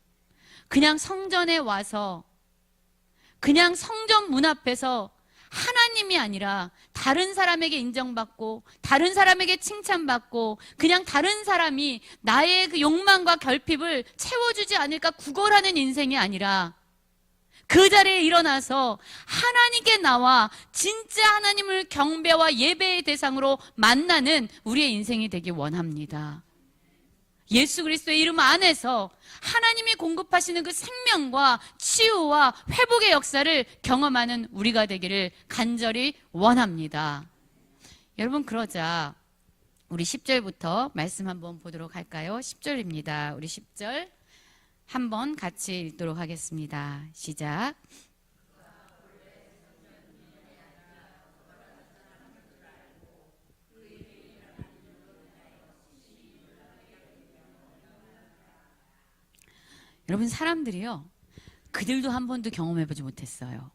Speaker 2: 그냥 성전에 와서 그냥 성전 문 앞에서 하나님이 아니라 다른 사람에게 인정받고 다른 사람에게 칭찬받고 그냥 다른 사람이 나의 그 욕망과 결핍을 채워주지 않을까 구걸하는 인생이 아니라 그 자리에 일어나서 하나님께 나와 진짜 하나님을 경배와 예배의 대상으로 만나는 우리의 인생이 되기 원합니다. 예수 그리스도의 이름 안에서 하나님이 공급하시는 그 생명과 치유와 회복의 역사를 경험하는 우리가 되기를 간절히 원합니다. 여러분, 그러자 우리 10절부터 말씀 한번 보도록 할까요? 10절입니다. 우리 10절 한번 같이 읽도록 하겠습니다. 시작. 여러분, 사람들이요, 그들도 한 번도 경험해보지 못했어요.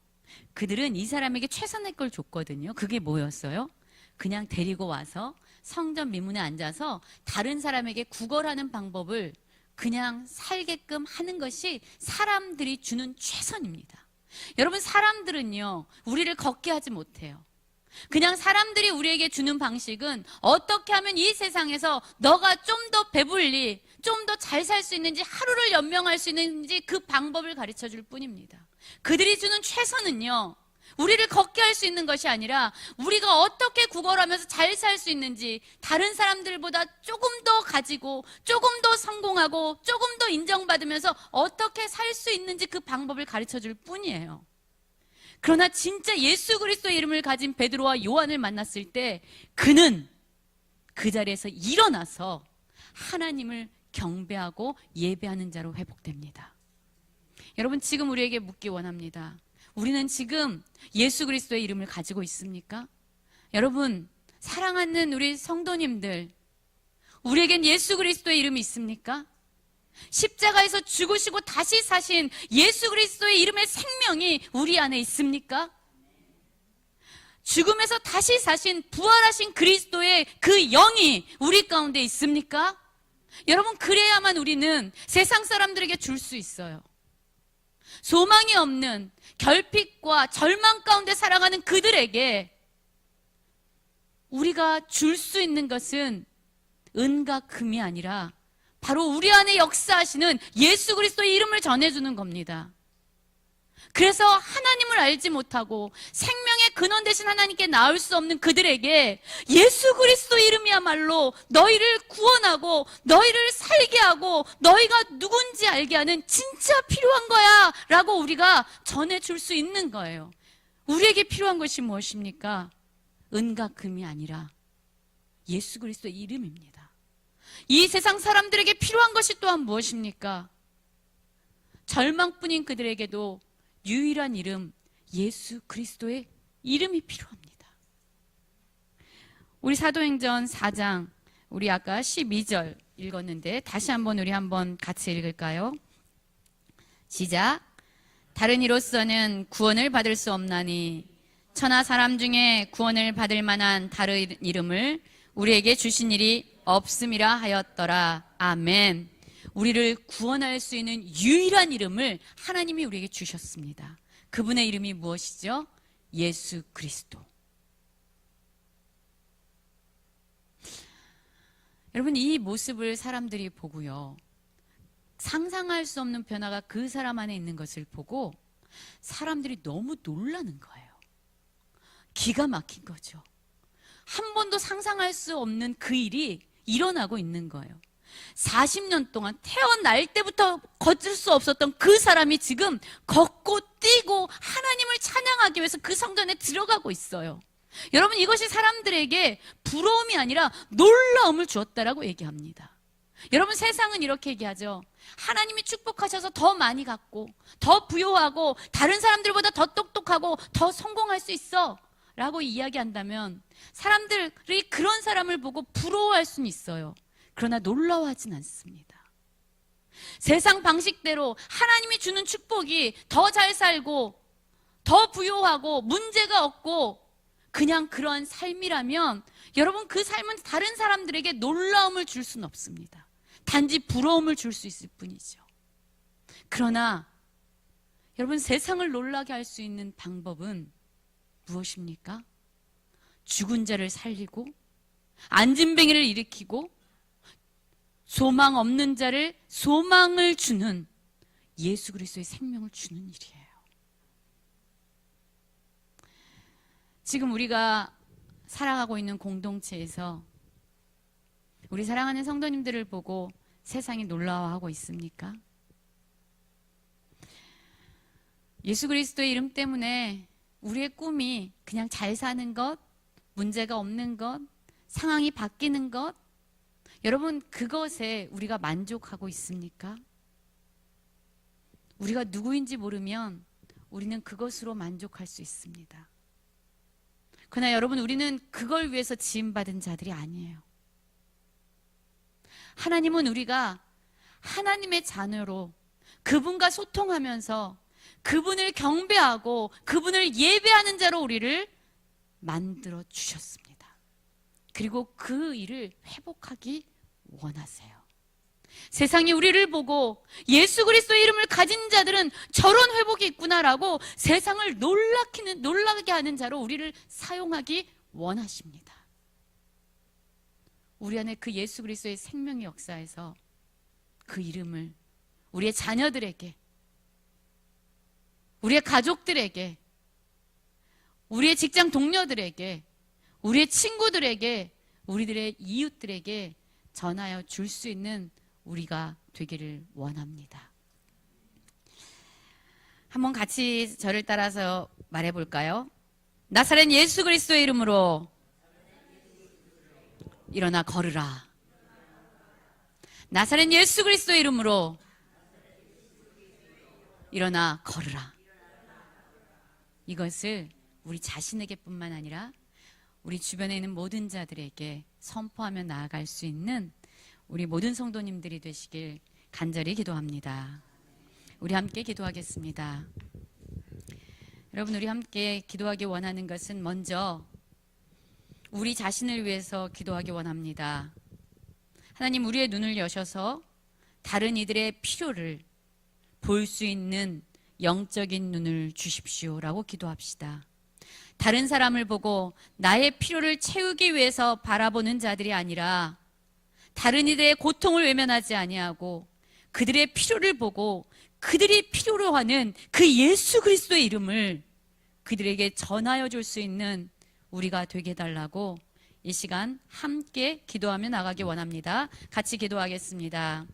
Speaker 2: 그들은 이 사람에게 최선의 걸 줬거든요. 그게 뭐였어요? 그냥 데리고 와서 성전 미문에 앉아서 다른 사람에게 구걸하는 방법을 그냥 살게끔 하는 것이 사람들이 주는 최선입니다. 여러분, 사람들은요, 우리를 걷게 하지 못해요. 그냥 사람들이 우리에게 주는 방식은 어떻게 하면 이 세상에서 너가 좀 더 배불리, 좀 더 잘 살 수 있는지, 하루를 연명할 수 있는지 그 방법을 가르쳐 줄 뿐입니다. 그들이 주는 최선은요, 우리를 걷게 할 수 있는 것이 아니라 우리가 어떻게 구걸하면서 잘 살 수 있는지, 다른 사람들보다 조금 더 가지고 조금 더 성공하고 조금 더 인정받으면서 어떻게 살 수 있는지 그 방법을 가르쳐 줄 뿐이에요. 그러나 진짜 예수 그리스도의 이름을 가진 베드로와 요한을 만났을 때 그는 그 자리에서 일어나서 하나님을 경배하고 예배하는 자로 회복됩니다. 여러분, 지금 우리에게 묻기 원합니다. 우리는 지금 예수 그리스도의 이름을 가지고 있습니까? 여러분, 사랑하는 우리 성도님들, 우리에겐 예수 그리스도의 이름이 있습니까? 십자가에서 죽으시고 다시 사신 예수 그리스도의 이름의 생명이 우리 안에 있습니까? 죽음에서 다시 사신 부활하신 그리스도의 그 영이 우리 가운데 있습니까? 여러분, 그래야만 우리는 세상 사람들에게 줄 수 있어요. 소망이 없는 결핍과 절망 가운데 살아가는 그들에게 우리가 줄 수 있는 것은 은과 금이 아니라 바로 우리 안에 역사하시는 예수 그리스도의 이름을 전해주는 겁니다. 그래서 하나님을 알지 못하고 생명의 근원 되신 하나님께 나올 수 없는 그들에게 예수 그리스도 이름이야말로 너희를 구원하고 너희를 살게 하고 너희가 누군지 알게 하는 진짜 필요한 거야 라고 우리가 전해줄 수 있는 거예요. 우리에게 필요한 것이 무엇입니까? 은과 금이 아니라 예수 그리스도의 이름입니다. 이 세상 사람들에게 필요한 것이 또한 무엇입니까? 절망뿐인 그들에게도 유일한 이름 예수 그리스도의 이름이 필요합니다. 우리 사도행전 4장 우리 아까 12절 읽었는데 다시 한번 우리 한번 같이 읽을까요? 시작. 다른 이로서는 구원을 받을 수 없나니 천하 사람 중에 구원을 받을 만한 다른 이름을 우리에게 주신 일이 없음이라 하였더라. 아멘. 우리를 구원할 수 있는 유일한 이름을 하나님이 우리에게 주셨습니다. 그분의 이름이 무엇이죠? 예수 그리스도. 여러분, 이 모습을 사람들이 보고요, 상상할 수 없는 변화가 그 사람 안에 있는 것을 보고 사람들이 너무 놀라는 거예요. 기가 막힌 거죠. 한 번도 상상할 수 없는 그 일이 일어나고 있는 거예요. 40년 동안 태어날 때부터 걷을 수 없었던 그 사람이 지금 걷고 뛰고 하나님을 찬양하기 위해서 그 성전에 들어가고 있어요. 여러분, 이것이 사람들에게 부러움이 아니라 놀라움을 주었다라고 얘기합니다. 여러분, 세상은 이렇게 얘기하죠. 하나님이 축복하셔서 더 많이 갖고 더 부유하고 다른 사람들보다 더 똑똑하고 더 성공할 수 있어 라고 이야기한다면 사람들이 그런 사람을 보고 부러워할 수는 있어요. 그러나 놀라워하진 않습니다. 세상 방식대로 하나님이 주는 축복이 더 잘 살고 더 부유하고 문제가 없고 그냥 그러한 삶이라면 여러분, 그 삶은 다른 사람들에게 놀라움을 줄 수는 없습니다. 단지 부러움을 줄 수 있을 뿐이죠. 그러나 여러분, 세상을 놀라게 할 수 있는 방법은 무엇입니까? 죽은 자를 살리고 안진뱅이를 일으키고 소망 없는 자를 소망을 주는 예수 그리스도의 생명을 주는 일이에요. 지금 우리가 살아가고 있는 공동체에서 우리 사랑하는 성도님들을 보고 세상이 놀라워하고 있습니까? 예수 그리스도의 이름 때문에 우리의 꿈이 그냥 잘 사는 것, 문제가 없는 것, 상황이 바뀌는 것, 여러분 그것에 우리가 만족하고 있습니까? 우리가 누구인지 모르면 우리는 그것으로 만족할 수 있습니다. 그러나 여러분, 우리는 그걸 위해서 지음받은 자들이 아니에요. 하나님은 우리가 하나님의 자녀로 그분과 소통하면서 그분을 경배하고 그분을 예배하는 자로 우리를 만들어 주셨습니다. 그리고 그 일을 회복하기 원하세요. 세상이 우리를 보고 예수 그리스도의 이름을 가진 자들은 저런 회복이 있구나라고 세상을 놀라게 하는 자로 우리를 사용하기 원하십니다. 우리 안에 그 예수 그리스도의 생명의 역사에서 그 이름을 우리의 자녀들에게, 우리의 가족들에게, 우리의 직장 동료들에게, 우리의 친구들에게, 우리들의 이웃들에게 전하여 줄 수 있는 우리가 되기를 원합니다. 한번 같이 저를 따라서 말해볼까요? 나사렛 예수 그리스도의 이름으로 일어나 걸으라. 나사렛 예수 그리스도의 이름으로 일어나 걸으라. 이것을 우리 자신에게 뿐만 아니라 우리 주변에 있는 모든 자들에게 선포하며 나아갈 수 있는 우리 모든 성도님들이 되시길 간절히 기도합니다. 우리 함께 기도하겠습니다. 여러분, 우리 함께 기도하기 원하는 것은 먼저 우리 자신을 위해서 기도하기 원합니다. 하나님, 우리의 눈을 여셔서 다른 이들의 필요를 볼 수 있는 영적인 눈을 주십시오라고 기도합시다. 다른 사람을 보고 나의 필요를 채우기 위해서 바라보는 자들이 아니라 다른 이들의 고통을 외면하지 아니하고 그들의 필요를 보고 그들이 필요로 하는 그 예수 그리스도의 이름을 그들에게 전하여 줄 수 있는 우리가 되게 해달라고 이 시간 함께 기도하며 나가기 원합니다. 같이 기도하겠습니다.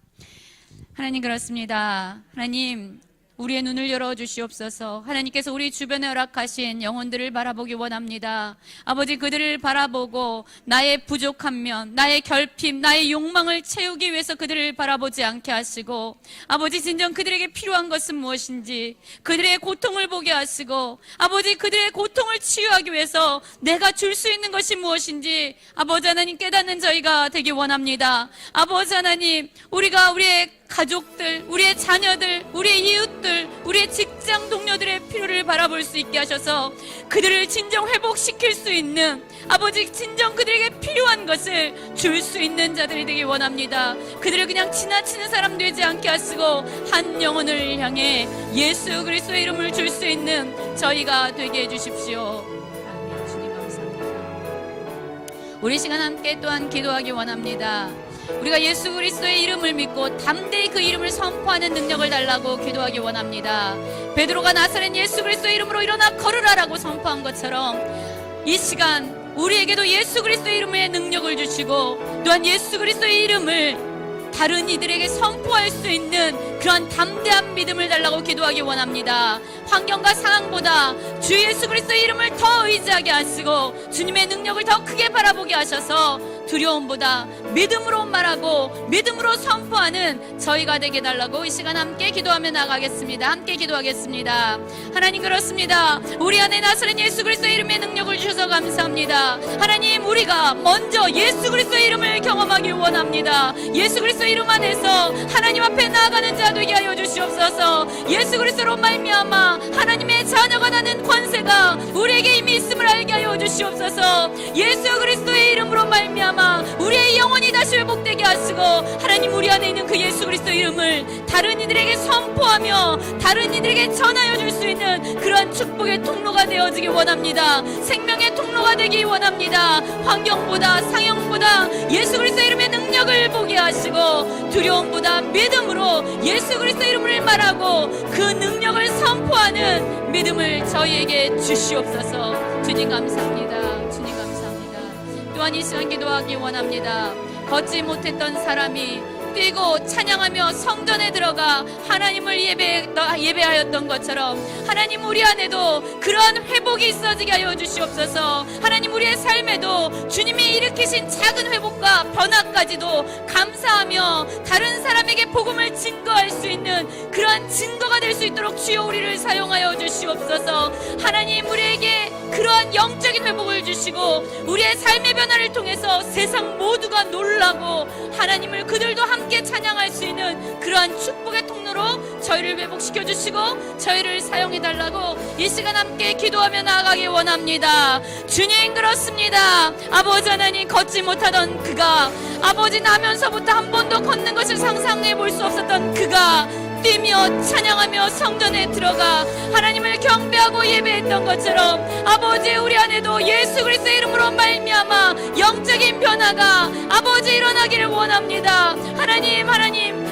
Speaker 2: 하나님, 그렇습니다. 하나님, 우리의 눈을 열어주시옵소서. 하나님께서 우리 주변에 허락하신 영혼들을 바라보기 원합니다. 아버지, 그들을 바라보고 나의 부족한 면, 나의 결핍, 나의 욕망을 채우기 위해서 그들을 바라보지 않게 하시고, 아버지, 진정 그들에게 필요한 것은 무엇인지 그들의 고통을 보게 하시고, 아버지, 그들의 고통을 치유하기 위해서 내가 줄 수 있는 것이 무엇인지 아버지 하나님 깨닫는 저희가 되기 원합니다. 아버지 하나님, 우리가 우리의 가족들, 우리의 자녀들, 우리의 이웃들, 우리의 직장 동료들의 필요를 바라볼 수 있게 하셔서 그들을 진정 회복시킬 수 있는, 아버지, 진정 그들에게 필요한 것을 줄 수 있는 자들이 되기 원합니다. 그들을 그냥 지나치는 사람 되지 않게 하시고 한 영혼을 향해 예수 그리스도의 이름을 줄 수 있는 저희가 되게 해주십시오. 아멘. 주님 감사합니다. 우리 시간 함께 또한 기도하기 원합니다. 우리가 예수 그리스도의 이름을 믿고 담대히 그 이름을 선포하는 능력을 달라고 기도하기 원합니다. 베드로가 나사렛 예수 그리스도의 이름으로 일어나 걸으라라고 선포한 것처럼 이 시간 우리에게도 예수 그리스도의 이름의 능력을 주시고 또한 예수 그리스도의 이름을 다른 이들에게 선포할 수 있는 그런 담대한 믿음을 달라고 기도하기 원합니다. 환경과 상황보다 주 예수 그리스도의 이름을 더 의지하게 하시고 주님의 능력을 더 크게 바라보게 하셔서 두려움보다 믿음으로 말하고 믿음으로 선포하는 저희가 되게 달라고 이 시간 함께 기도하며 나가겠습니다. 함께 기도하겠습니다. 하나님, 그렇습니다. 우리 안에 나사렛 예수 그리스도의 이름의 능력을 주셔서 감사합니다. 하나님, 우리가 먼저 예수 그리스도의 이름을 경험하기 원합니다. 예수 그리스도의 이름 안에서 하나님 앞에 나아가는 자 되게 하여 주시옵소서. 예수 그리스도로 말미암아 하나님의 자녀가 나는 권세가 우리에게 이미 있음을 알게 하여 주시옵소서. 예수 그리스도의 이름으로 말미암아 우리의 영혼이 다시 회복되게 하시고 하나님, 우리 안에 있는 그 예수 그리스도의 이름을 다른 이들에게 선포하며 다른 이들에게 전하여 줄 수 있는 그러한 축복의 통로가 되어지기 원합니다. 생명의 통로가 되기 원합니다. 환경보다 상황보다 예수 그리스도의 이름의 능력을 보게 하시고 두려움보다 믿음으로 예수 그리스도의 이름을 말하고 그 능력을 선포하는 믿음을 저희에게 주시옵소서. 주님 감사합니다. 주님 감사합니다. 또한 이 시간 기도하기 원합니다. 걷지 못했던 사람이 뛰고 찬양하며 성전에 들어가 하나님을 예배하였던 것처럼 하나님 우리 안에도 그런 회복이 있어지게 하여 주시옵소서. 하나님 우리의 삶에도 주님이 일으키신 작은 회복과 변화까지도 감사하며 다른 사람에게 복음을 증거할 수 있는 그러한 증거가 될 수 있도록 주여 우리를 사용하여 주시옵소서. 하나님 우리에게 그러한 영적인 회복을 주시고 우리의 삶의 변화를 통해서 세상 모두가 놀라고 하나님을 그들도 함께 찬양할 수 있는 그러한 축복의 통로로 저희를 회복시켜 주시고 저희를 사용해 달라고 이 시간 함께 기도하며 나아가기 원합니다. 주님 그렇습니다. 아버지 하나님 걷지 못하던 그가 아버지 나면서부터 한 번도 걷는 것을 상상해 볼 수 없었던 그가 뛰며 찬양하며 성전에 들어가 하나님을 경배하고 예배했던 것처럼 아버지 우리 안에도 예수 그리스도의 이름으로 말미암아 영적인 변화가 아버지 일어나기를 원합니다. 하나님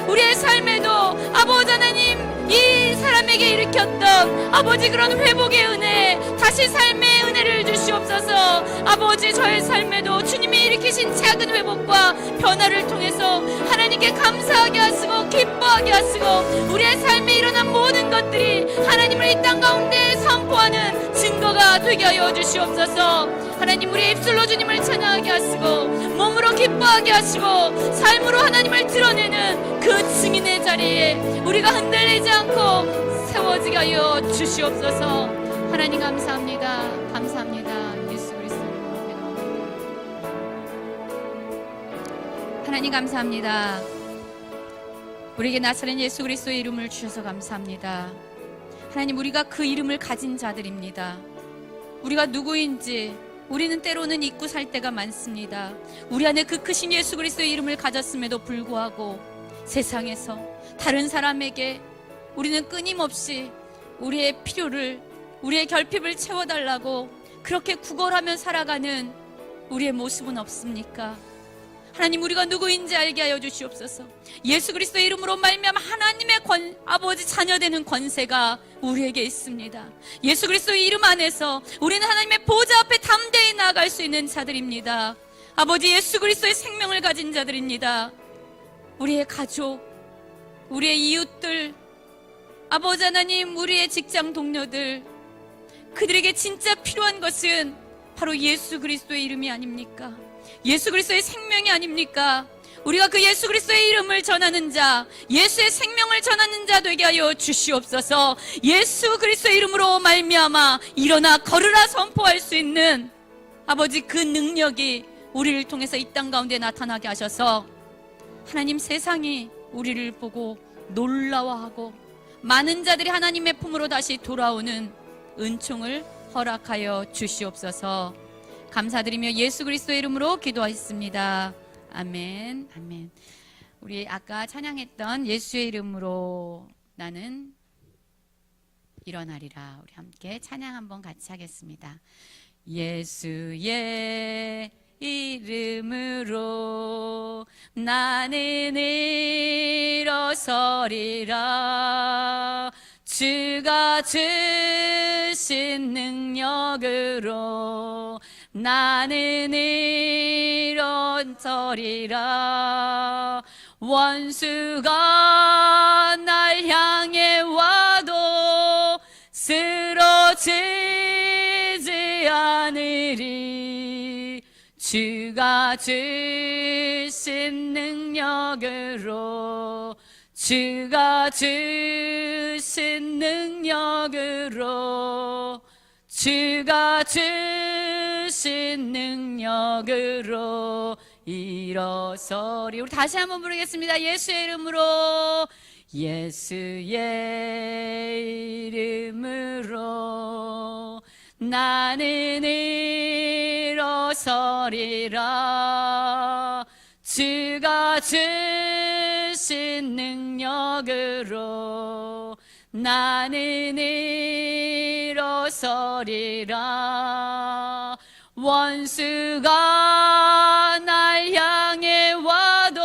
Speaker 2: 우리의 삶에도 아버지 하나님 이 사람에게 일으켰던 아버지 그런 회복의 은혜 다시 삶의 은혜를 주시옵소서. 아버지 저의 삶에도 주님이 일으키신 작은 회복과 변화를 통해서 하나님께 감사하게 하시고 기뻐하게 하시고 우리의 삶에 일어난 모든 것들이 하나님을 이 땅 가운데 선포하는 증거가 되게 하여 주시옵소서. 하나님 우리의 입술로 주님을 찬양하게 하시고 몸으로 기뻐하게 하시고 삶으로 하나님을 드러내는 그 증인의 자리에 우리가 흔들리지 않고 세워지게 하여 주시옵소서. 하나님 감사합니다. 감사합니다. 예수 그리스도로 기도합니다. 하나님 감사합니다. 우리에게 나사렛 예수 그리스도의 이름을 주셔서 감사합니다. 하나님 우리가 그 이름을 가진 자들입니다. 우리가 누구인지 우리는 때로는 잊고 살 때가 많습니다. 우리 안에 그 크신 예수 그리스도의 이름을 가졌음에도 불구하고 세상에서 다른 사람에게 우리는 끊임없이 우리의 필요를 우리의 결핍을 채워달라고 그렇게 구걸하며 살아가는 우리의 모습은 없습니까? 하나님 우리가 누구인지 알게 하여 주시옵소서. 예수 그리스도의 이름으로 말미암아 하나님의 아버지 자녀되는 권세가 우리에게 있습니다. 예수 그리스도의 이름 안에서 우리는 하나님의 보좌 앞에 담대히 나아갈 수 있는 자들입니다. 아버지 예수 그리스도의 생명을 가진 자들입니다. 우리의 가족, 우리의 이웃들, 아버지 하나님 우리의 직장 동료들, 그들에게 진짜 필요한 것은 바로 예수 그리스도의 이름이 아닙니까? 예수 그리스도의 생명이 아닙니까? 우리가 그 예수 그리스도의 이름을 전하는 자, 예수의 생명을 전하는 자 되게 하여 주시옵소서. 예수 그리스도의 이름으로 말미암아 일어나 걸으라 선포할 수 있는 아버지 그 능력이 우리를 통해서 이 땅 가운데 나타나게 하셔서 하나님 세상이 우리를 보고 놀라워하고 많은 자들이 하나님의 품으로 다시 돌아오는 은총을 허락하여 주시옵소서. 감사드리며 예수 그리스도의 이름으로 기도하였습니다. 아멘. 아멘. 우리 아까 찬양했던 예수의 이름으로 나는 일어나리라. 우리 함께 찬양 한번 같이 하겠습니다. 예수의 이름으로 나는 일어서리라. 주가 주신 능력으로 나는 일어서리라. 원수가 날 향해 와도 쓰러지지 않으리. 주가 주신 능력으로 주가 주신 능력으로 주가 주신 능력으로 일어서리. 우리 다시 한번 부르겠습니다. 예수의 이름으로 예수의 이름으로 나는 일어서리라. 주가 주신 능력으로 나는 일어서리라. 원수가 날 향해 와도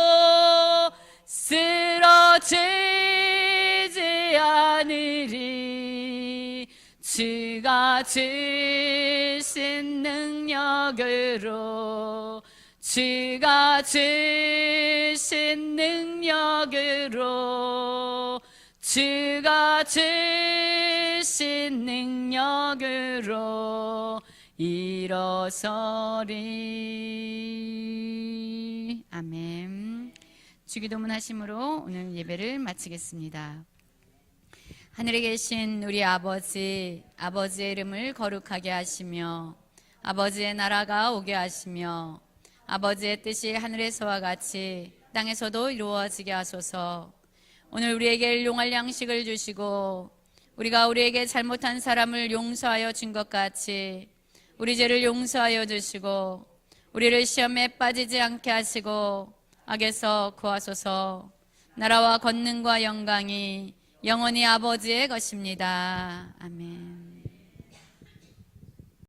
Speaker 2: 쓰러지지 않으리. 주가 주신 주신 능력으로 주가 주신 능력으로 주가 주신 능력으로 일어서리. 아멘. 주기도문 하심으로 오늘 예배를 마치겠습니다. 하늘에 계신 우리 아버지, 아버지의 이름을 거룩하게 하시며 아버지의 나라가 오게 하시며 아버지의 뜻이 하늘에서와 같이 땅에서도 이루어지게 하소서. 오늘 우리에게 일용할 양식을 주시고 우리가 우리에게 잘못한 사람을 용서하여 준 것 같이 우리 죄를 용서하여 주시고 우리를 시험에 빠지지 않게 하시고 악에서 구하소서. 나라와 권능과 영광이 영원히 아버지의 것입니다. 아멘.